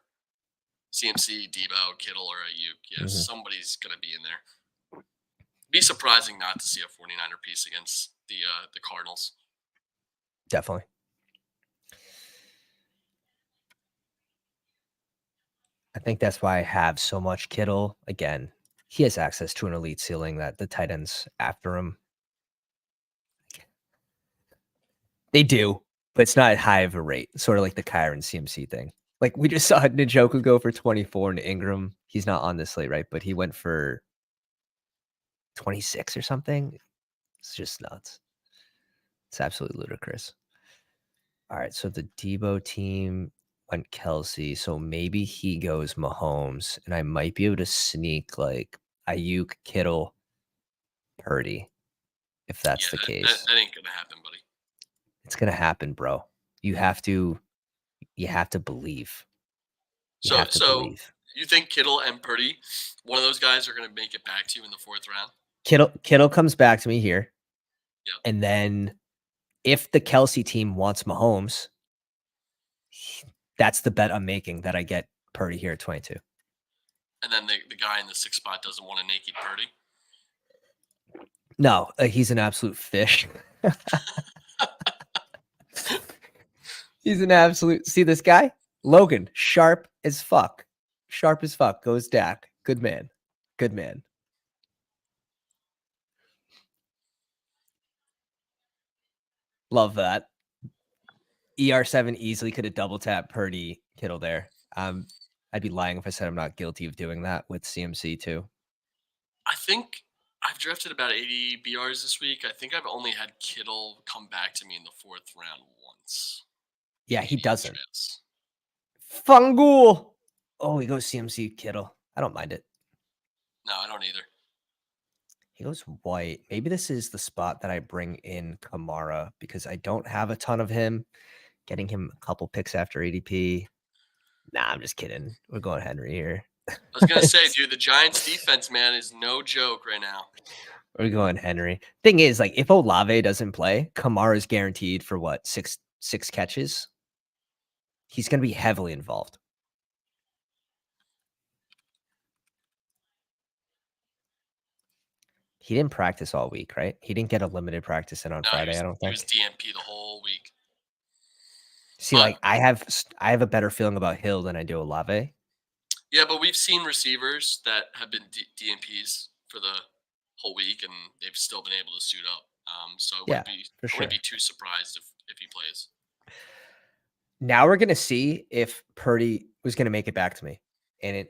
CMC, Debo, Kittle, or Ayuk. Yeah, Mhm. somebody's gonna be in there. Be surprising not to see a 49er piece against the Cardinals. Definitely. I think that's why I have so much Kittle. Again, he has access to an elite ceiling that the tight ends after him. They do, but it's not high of a rate, sort of like the Kyron CMC thing. Like we just saw Njoku go for 24 and Ingram. He's not on this slate, right? But he went for 26 or something. It's just nuts. It's absolutely ludicrous. All right, so the Debo team went Kelsey, so maybe he goes Mahomes, and I might be able to sneak like Ayuk, Kittle, Purdy, if that's Yeah, the that, case. that ain't gonna happen, buddy. It's gonna happen, bro. You have to you have to believe. You So have to so believe. you think Kittle and Purdy, one of those guys are gonna make it back to you in the fourth round? Kittle comes back to me here, Yeah. and then if the Kelsey team wants Mahomes, that's the bet I'm making that I get Purdy here at 22. And then the guy in the sixth spot doesn't want to naked Purdy. No, he's an absolute fish. He's an absolute. See this guy? Logan, sharp as fuck. Sharp as fuck. Goes Dak. Good man. Good man. Love that. ER7 easily could have double tapped Purdy Kittle there. I'd be lying if I said I'm not guilty of doing that with CMC too. I think I've drafted about 80 BRs this week. I think I've only had Kittle come back to me in the 4th round once. Yeah, he Maybe in doesn't. drafts. Fungul. Oh, he goes CMC Kittle. I don't mind it. No, I don't either. He goes white. Maybe this is the spot that I bring in Kamara because I don't have a ton of him. Getting him a couple picks after ADP. Nah, I'm just kidding. We're going Henry here. I was gonna say, dude, the Giants' defense, man, is no joke right now. We're going Henry. Thing is, like, if Olave doesn't play, Kamara is guaranteed for what, six catches? He's going to be heavily involved. He didn't practice all week, right? He didn't get a limited practice in on Friday, I don't He was think. DNP the whole week. See, But like, I have a better feeling about Hill than I do Olave. yeah, but we've seen receivers that have been DNPs for the whole week, and they've still been able to suit up. So I Yeah, for wouldn't be sure. too surprised if he plays. Now we're going to see if Purdy was going to make it back to me. And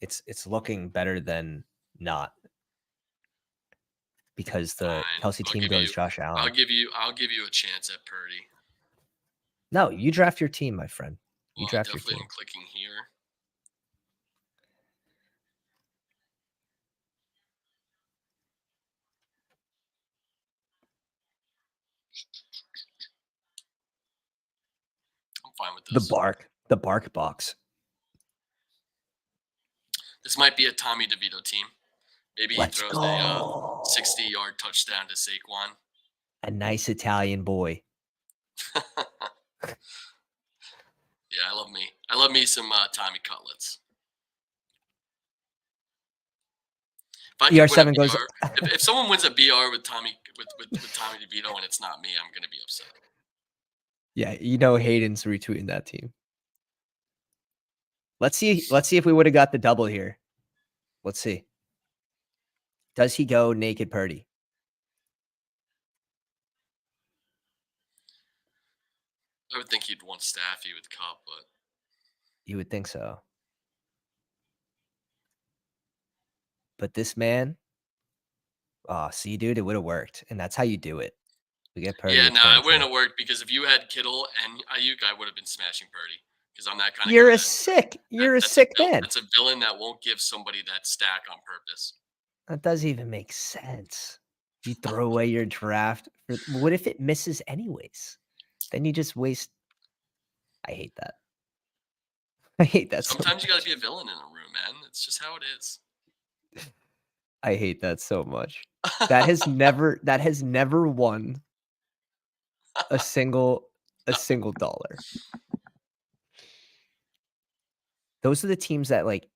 it's looking better than not. Because the Fine. Kelsey team goes Josh Allen. I'll give you a chance at Purdy. No, you draft your team, my friend. You Well, draft your definitely team. I'm clicking here. I'm fine with this. The bark box. This might be a Tommy DeVito team. Maybe he Let's throws a go. 60-yard touchdown to Saquon. A nice Italian boy. Yeah, I love me. I love me some Tommy cutlets. If I could win a ER7 goes. BR, if someone wins a BR with Tommy DeVito and it's not me, I'm gonna be upset. Yeah, you know Hayden's retweeting that team. Let's see if we would have got the double here. Let's see. Does he go naked Purdy? I would think he'd want Staffy with Cup, but You would think so. But this man, see, dude, it would have worked. And that's how you do it. We get Purdy. yeah, no, it wouldn't have worked because if you had Kittle and Ayuk, I would have been smashing Purdy because I'm that kind of You're guy. a sick man. That's a villain that won't give somebody that stack on purpose. That doesn't even make sense. You throw away your draft. What if it misses anyways? Then you just waste. I hate that. I hate that Sometimes so you got to be a villain in a room, man. It's just how it is. I hate that so much. That has never won a single dollar. Those are the teams that like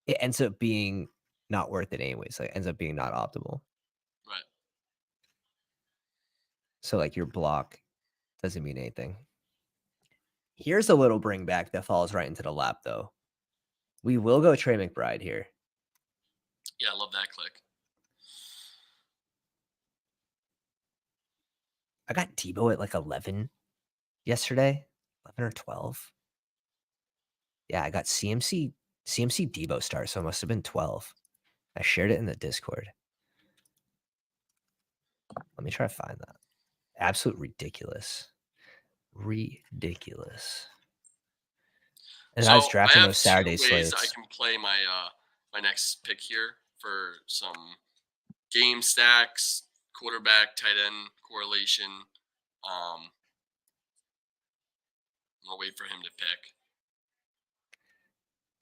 it ends up being not worth it anyways. Like ends up being not optimal. Right. So like your block doesn't mean anything. Here's a little bring back that falls right into the lap though. We will go Trey McBride here. Yeah, I love that click. I got Debo at like 11 yesterday, 11 or 12. Yeah, I got CMC Debo star, so it must have been 12. I shared it in the Discord. Let me try to find that. Absolute ridiculous. Ridiculous. And I was So I drafting have those two Saturday ways I slates. can play my my next pick here for some game stacks, quarterback, tight end correlation. I'm gonna wait for him to pick.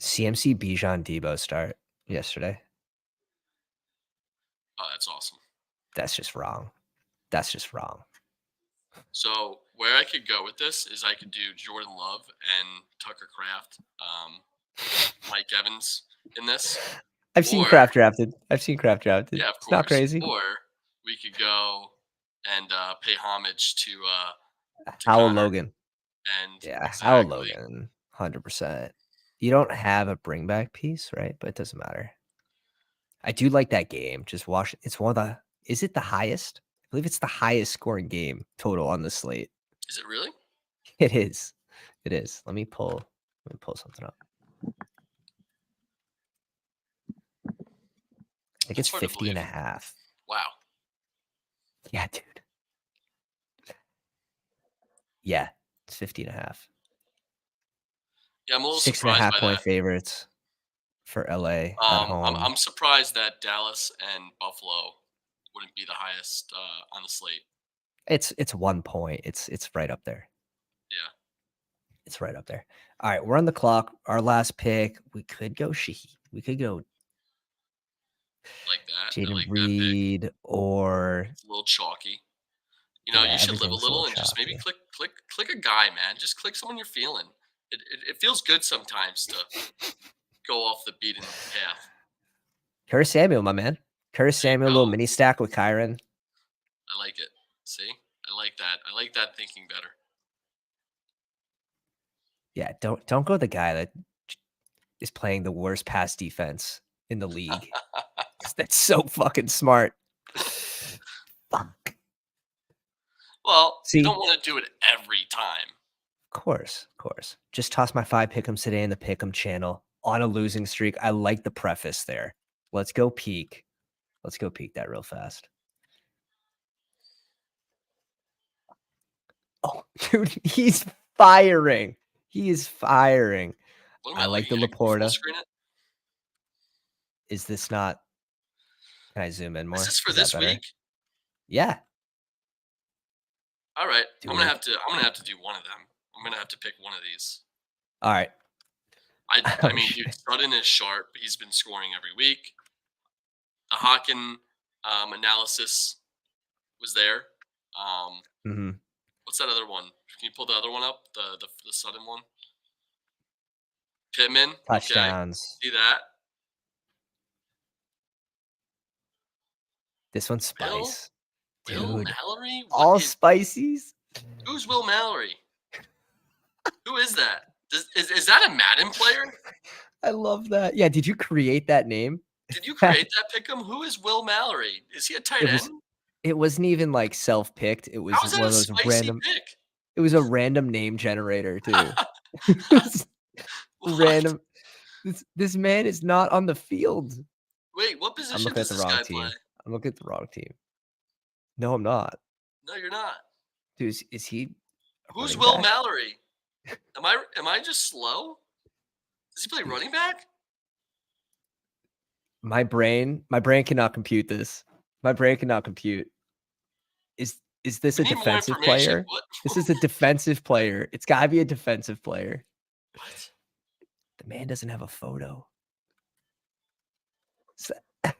CMC Bijan Debo start yesterday. Oh, that's awesome. That's just wrong. That's just wrong. So where I could go with this is I could do Jordan Love and Tucker Kraft, Mike Evans in this. I've seen Or craft drafted. I've seen craft drafted. yeah, of It's not course. crazy. Or we could go and pay homage to Howell Connor. Logan. And Yeah, Howell exactly. Logan, 100%. You don't have a bring back piece, right? But it doesn't matter. I do like that game. Just watch. It's one of the. Is it the highest? I believe it's the highest scoring game total on the slate. Is it really? It is. It is. Let me pull. Let me pull something up. I think That's it's hard to 50 and believe. a half. Wow. Yeah, dude. Yeah, it's 50 and a half. Yeah, I'm a little Six and a surprised half by point that. favorites for LA at home. I'm surprised that Dallas and Buffalo wouldn't be the highest on the slate. It's 1 point. It's right up there. Yeah, It's right up there. All right, we're on the clock. Our last pick. We could go Shaheed. We could go like that. I Jaden like that pick. Reed or It's a little chalky. You know, yeah, you should live a everything's a little little and just maybe chalky. click a guy, man. Just click someone you're feeling. It feels good sometimes to go off the beaten path. Curtis Samuel, my man. Curtis There you Samuel, little go. mini stack with Kyron. I like it. See, I like that. I like that thinking better. Yeah, don't go the guy that is playing the worst pass defense in the league. 'Cause that's so fucking smart. Fuck. Well, you don't See, want to do it every time. of course, of course. Just toss my 5 pick'ems today in the pick'em channel on a losing streak. I like the preface there. Let's go peek. Let's go peek that real fast. Oh, dude, he's firing. He is firing. What am I I? Are like you the gonna full Laporta. screen it? Is this not? Can I zoom in Is more? this for Is that this better? week? Yeah, All right, do it. I'm gonna have to do one of them. I'm gonna have to pick one of these. All right. I Oh mean, dude, shit. Sutton is sharp. He's been scoring every week. The Hawken analysis was there. Um, Hmm. what's that other one? Can you pull the other one up? The Sutton one. Pittman. Okay, Touchdowns. see that. This one's Will spice, Will dude. Mallory. What All is? spices. Who's Will Mallory? Who is that? Is that a Madden player? I love that. Yeah, did you create that name? Did you create that pick'em? Who is Will Mallory? Is he a tight It was. end? It wasn't even like self-picked. It How was is that one a of those spicy random. pick? It was a random name generator too. It's What? random. This man is not on the field. Wait, what I'm position looking at does the this wrong guy play? team. I'm looking at the wrong team. No, I'm not. No, you're not. Dude, is he a Who's running Will back? Mallory? Am I just slow? Does he play Dude, running back? my brain cannot compute this. My brain cannot compute. Is this We a need more defensive information. player? What? This is a defensive player. It's got to be a defensive player. What? The man doesn't have a photo. S- Tight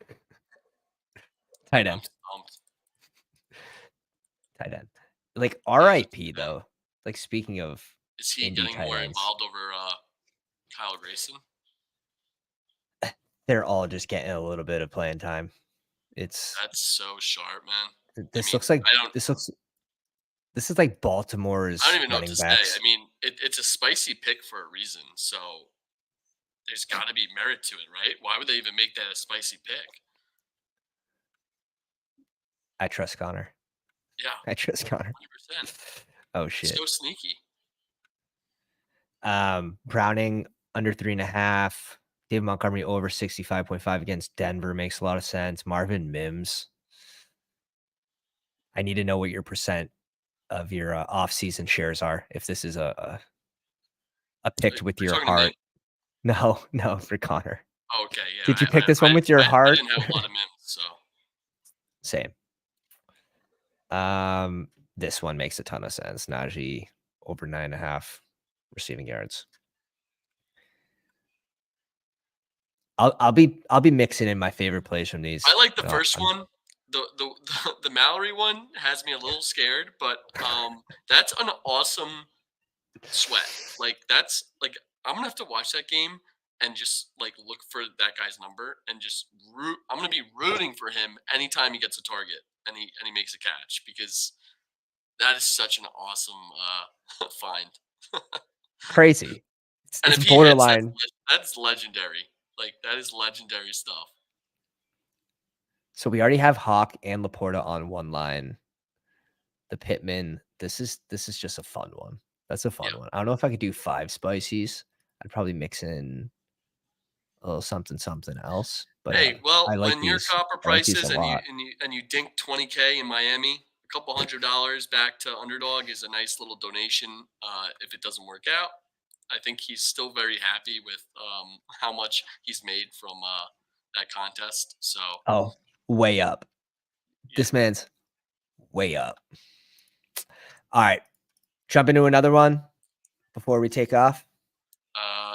I'm end. stumped. Tight end. Like Yeah, that's RIP too bad. though. Like speaking of Is he indie getting tight more ends, involved over Kyle Grayson? they're all just getting a little bit of playing time. It's That's so sharp, man. I this mean, looks like I don't. this is like I don't Baltimore's even know what to running say. I backs. mean, it's a spicy pick for a reason. So there's got to be merit to it, right? Why would they even make that a spicy pick? I trust Connor. Yeah, I trust Connor. 100%. Oh shit. So sneaky. Browning under 3.5. David Montgomery over 65.5 against Denver makes a lot of sense. Marvin Mims. I need to know what your percent of your off-season shares are. If this is a Are picked with you your talking to me? heart. No, no, for Connor. Oh, okay, yeah. Did you pick this one with your I heart? didn't have a lot of mims, so Same. This one makes a ton of sense. Najee over 9.5 receiving yards. I'll be mixing in my favorite plays from I these. like the You know, first I'm one. The Mallory one has me a little scared, but that's an awesome sweat. Like that's like I'm gonna have to watch that game and just like look for that guy's number and just root. I'm gonna be rooting for him anytime he gets a target and he makes a catch because that is such an awesome find. Crazy. And It's if he hits, borderline. that's legendary. Like that is legendary stuff. So we already have Hawk and Laporta on one line. The Pittman. This is just a fun one. That's a Yeah. fun one. I don't know if I could do 5 spices. I'd probably mix in a little something something else, but Hey, I well, like when your these. copper I like these a prices lot. and you dink 20K in Miami, a couple $100 back to Underdog is a nice little donation. If it doesn't work out, I think he's still very happy with how much he's made from that contest. So Oh, way up. yeah, This man's way up. All right. Jump into another one before we take off.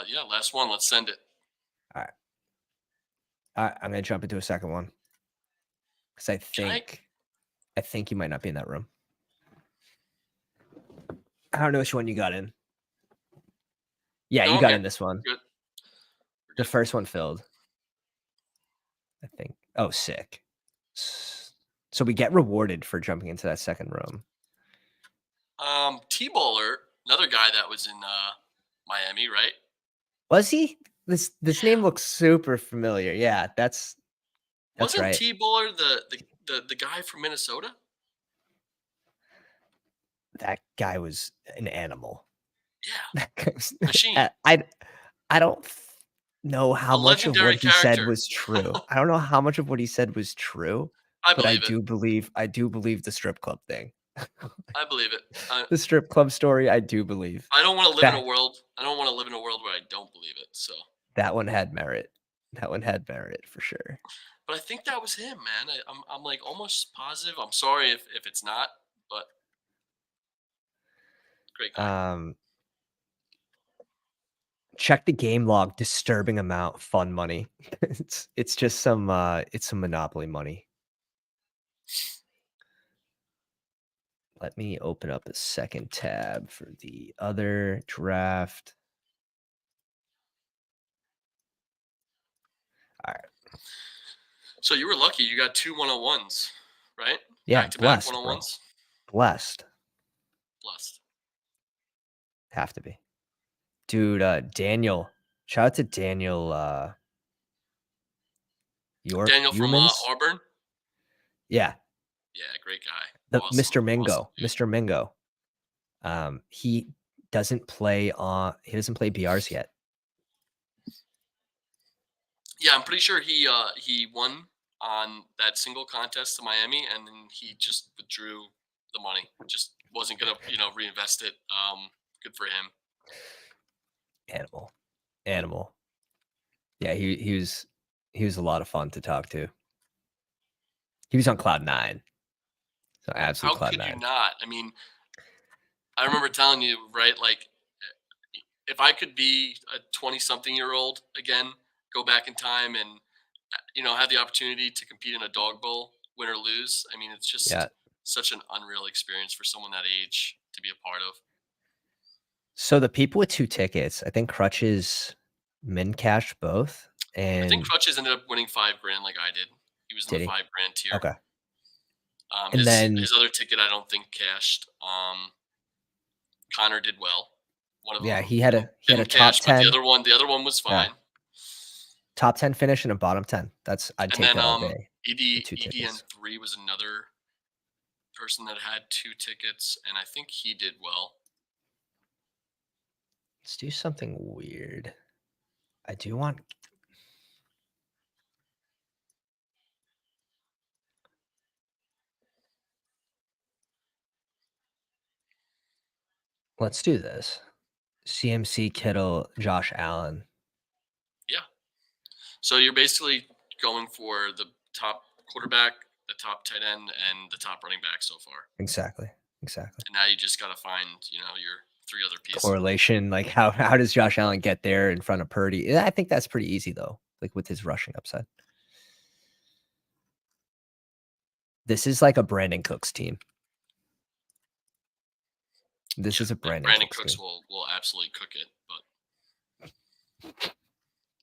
yeah. Last one. Let's send it. All right. All right. I'm gonna jump into a second one because Can I? I think you might not be in that room. I don't know which one you got in. Yeah, No, you I'm got here. in this one. Good. We're The good. first one filled, I think. Oh, sick. So we get rewarded for jumping into that second room. T-Bowler, another guy that was in Miami, right? Was he? This name Yeah. looks super familiar. Yeah, that's Wasn't right. T-Bowler the guy from Minnesota? That guy was an animal. Yeah, That guy was, machine, I don't know how a much of what legendary he said character. was true. I don't know how much of what he said was true, I but believe it. I do believe the strip club thing. I believe it. The strip club story, I do believe. I don't want to live in a That world. I don't want to live in a world where I don't believe it. So, that one had merit. That one had merit for sure. but I think that was him, man. I'm like almost positive. I'm sorry if it's not, but great guy. Um, check the game log, disturbing amount, fun money. It's just it's some monopoly money. Let me open up a second tab for the other draft. All right. So you were lucky. You got two 101s, right? Yeah, Back to back blessed, bro. 101s. Blessed. Blessed. Have to be. Dude, Daniel. Shout out to Daniel your Daniel from humans. Auburn. Yeah. Yeah, great guy. The Awesome, Mr. awesome Mingo. dude. Mr. Mingo. He doesn't play BRs yet. Yeah, I'm pretty sure he won on that single contest to Miami, and then he just withdrew the money. Just wasn't gonna reinvest it. Good for him. Animal. Animal. Yeah, he was a lot of fun to talk to. He was on cloud 9. So absolute How cloud could you 9. not? I mean, I remember telling you, right? Like, if I could be a 20-something-year-old again, go back in time and have the opportunity to compete in a dog bowl, win or lose. I mean, it's Yeah. just such an unreal experience for someone that age to be a part of. So the people with 2 tickets, I think Crutches min cash both. I think And Crutches ended up winning 5 grand like I did. He was in the did he? 5 grand tier. Okay. And His then other ticket I don't think cashed. Connor did well. One of yeah, them he had a didn't top cash, but 10. the other one was Yeah. fine. Top 10 finish and a bottom 10. I'd And take then that all day. The 2 tickets. EDN3 was another person that had 2 tickets, and I think he did well. Let's do something weird. I do want let's do this. CMC Kittle, Josh Allen. Yeah. So you're basically going for the top quarterback, the top tight end, and the top running back so far. Exactly. Exactly. And now you just got to find, your 3 other pieces. Correlation, like how does Josh Allen get there in front of Purdy? Yeah, I think that's pretty easy though, like with his rushing upside. This is like a Brandon Cooks team. This Yeah, is a and Brandon Brandon Cooks Cooks team. will absolutely cook it, but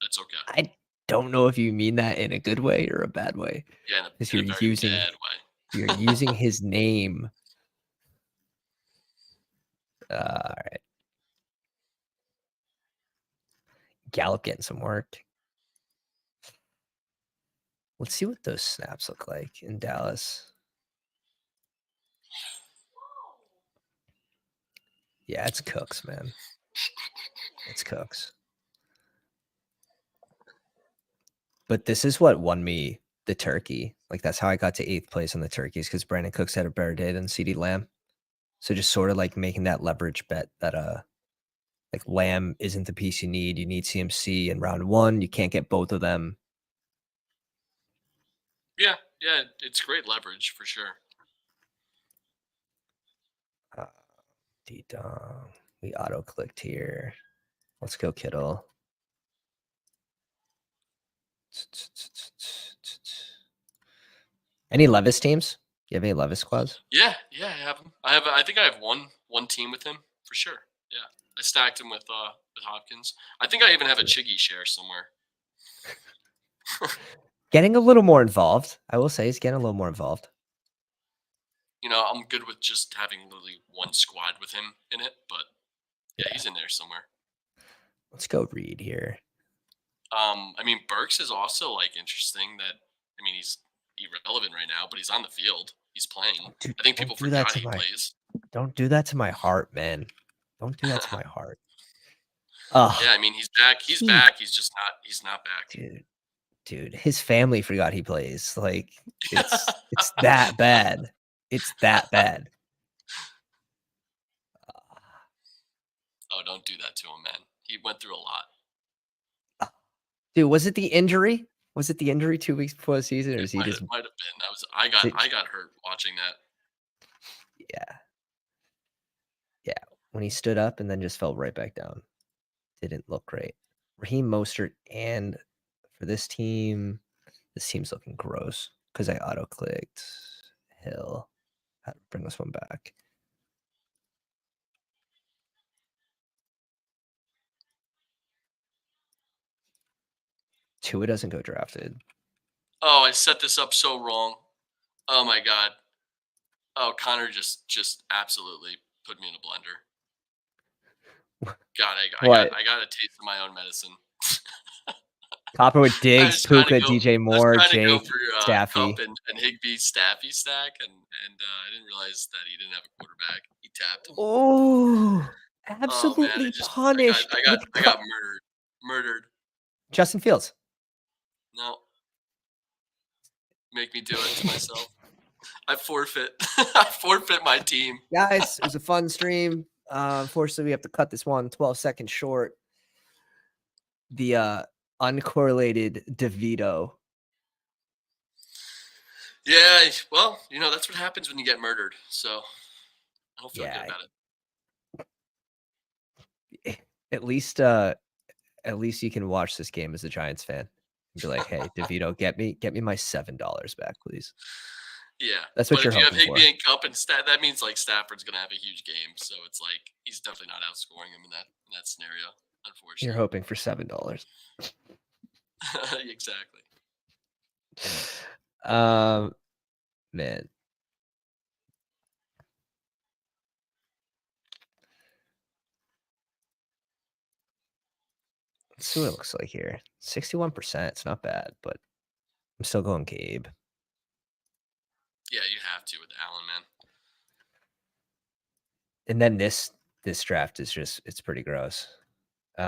That's okay. I don't know if you mean that in a good way or a bad way, Yeah, because in a very bad you're way. using his name. Alright. Gallup getting some work. Let's see what those snaps look like in Dallas. Yeah, it's Cooks, man. It's Cooks. But this is what won me the turkey. Like, that's how I got to 8th place on the turkeys, because Brandon Cooks had a better day than CeeDee Lamb. So just sort of like making that leverage bet that like Lamb isn't the piece you need. You need CMC in round 1. You can't get both of them. Yeah, yeah, it's great leverage for sure. D-Dong. We auto-clicked here. Let's go, Kittle. Any Levis teams? You have any Levis squads? Yeah, yeah, I have him. I think I have one team with him for sure. Yeah, I stacked him with Hopkins. I think I even have a Chiggy share somewhere. Getting a little more involved. I will say he's getting a little more involved. You know, I'm good with just having literally one squad with him in it, but yeah, he's in there somewhere. Let's go Reed here. I mean, Burks is also like interesting. That I mean, he's irrelevant right now, but he's on the field. He's playing. I think people forgot he plays. Don't do that to my heart, man. Don't do that to my heart. Yeah, I mean, he's back. He's back. He's just not. He's not back. Dude, his family forgot he plays. Like, it's that bad. It's that bad. Oh, don't do that to him, man. He went through a lot. Dude, was it the injury? Was it the injury 2 weeks before the season, or is he just? Might have been. I got hurt watching that. Yeah, yeah. When he stood up and then just fell right back down, didn't look great. Raheem Mostert, and for this team's looking gross because I auto clicked Hill. How to bring this one back? Tua doesn't go drafted. Oh, I set this up so wrong. Oh my god. Oh, Connor just absolutely put me in a blender. God, I got a taste of my own medicine. Copper with I Diggs, was trying to Puka, go. DJ I was Moore, trying to go Jake, for Cup Staffy. and Higby Staffy stack, and I didn't realize that he didn't have a quarterback. He tapped him. Oh, Oh man, absolutely punished with I got murdered. Murdered. Justin Fields. No, make me do it to myself. I forfeit. I forfeit my team. Guys, it was a fun stream. Unfortunately, we have to cut this one 12 seconds short. The uncorrelated DeVito. Yeah, well, you know, that's what happens when you get murdered. So I don't feel good about it. At least you can watch this game as a Giants fan and be like, "Hey, DeVito, get me my $7 back, please." Yeah, That's what but you're if you have hoping for. Higby and Cup and that means like Stafford's gonna have a huge game. So it's like he's definitely not outscoring him in that scenario. Unfortunately, You're hoping for $7. Exactly. Man. Let's see what it looks like here. 61%. It's not bad, but I'm still going Gabe. Yeah, you have to with Allen, man. And then this draft is it's pretty gross. What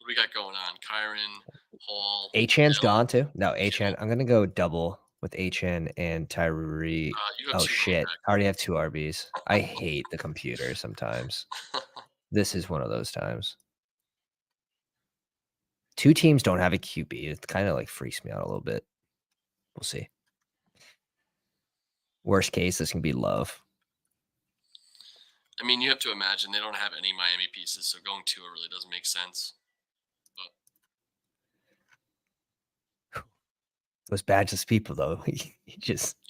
do we got going on? Kyron, Hall. Achan's gone too. No, Achan. I'm gonna go double with Achan and Tyree. You have Oh two shit! I already have 2 RBs. I hate the computer sometimes. This is one of those times. 2 teams don't have a QB. It kind of like freaks me out a little bit. We'll see. Worst case, this can be Love. I mean, you have to imagine they don't have any Miami pieces, so going to it really doesn't make sense. Those badgeless people, though, you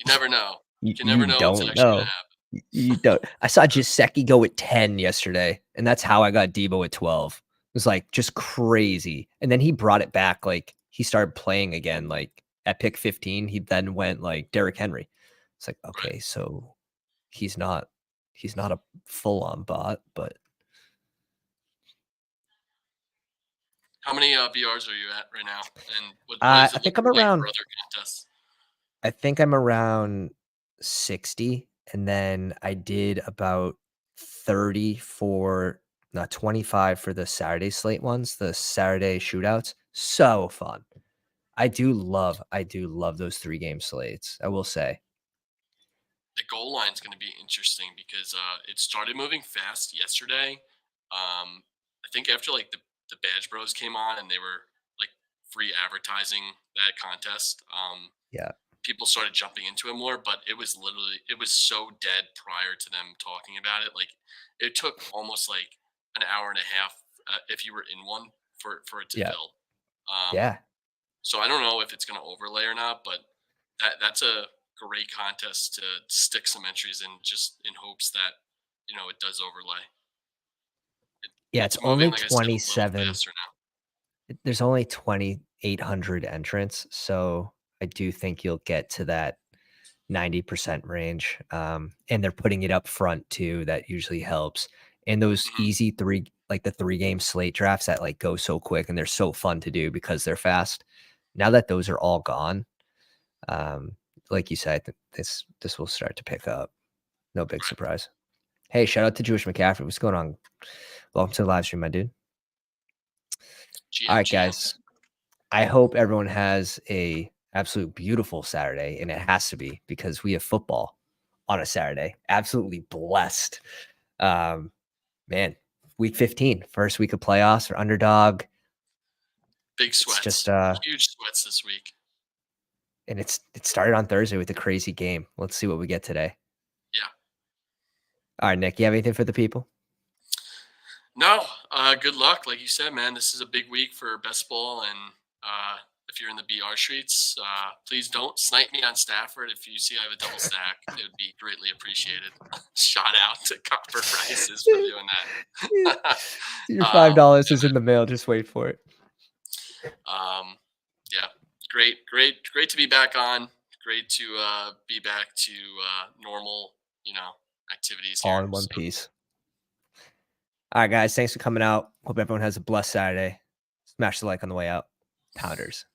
never know. You never know what's don't actually know. gonna happen. You don't. I saw Jaceki go at 10 yesterday, and that's how I got Debo at 12. was like just crazy. And then he brought it back. Like he started playing again, like at pick 15. He then went like Derrick Henry. It's like, Right. okay, so he's not a full on bot, but How many BRs are you at right now? And what is I it think looking I'm like for around other contests? 60. And then I did about 30 for not 25 for the Saturday slate ones, the Saturday shootouts. So fun. I do love those 3 game slates, I will say. The goal line is going to be interesting because it started moving fast yesterday. I think after like the Badge Bros came on and they were like free advertising that contest. Yeah. People started jumping into it more, but it was so dead prior to them talking about it. Like it took almost like an hour and a half if you were in one for it to Yeah. fill. Um, Yeah. so I don't know if it's going to overlay or not, but that's a great contest to stick some entries in, just in hopes that it does overlay. Yeah, it's It's moving, only like I said, a little 27. faster now. There's only 2,800 entrants, so I do think you'll get to that 90% range. And they're putting it up front too. That usually helps. And those Hmm. easy like the 3 game slate drafts that like go so quick and they're so fun to do because they're fast. Now that those are all gone, um, like you said, this will start to pick up. No big Right. surprise. Hey, shout out to Jewish McCaffrey. What's going on? Welcome to the live stream, my dude. All right, GMs. guys. I hope everyone has a absolute beautiful Saturday, and it has to be because we have football on a Saturday. Absolutely blessed. Um, man, week 15, first week of playoffs for Underdog. Big It's just sweats. Huge sweats this week. and it started on Thursday with a crazy game. Let's see what we get today. Yeah. All right, Nick, you have anything for the people? No, good luck. Like you said, man, this is a big week for best ball. And if you're in the BR streets, please don't snipe me on Stafford. If you see I have a double stack, it would be greatly appreciated. Shout out to Copper Prices for doing that. Your $5 Yeah, is in the mail. Just wait for it. yeah, great to be back on. Great to be back to normal, activities All here. in one So piece. All right, guys. Thanks for coming out. Hope everyone has a blessed Saturday. Smash the like on the way out. Pounders.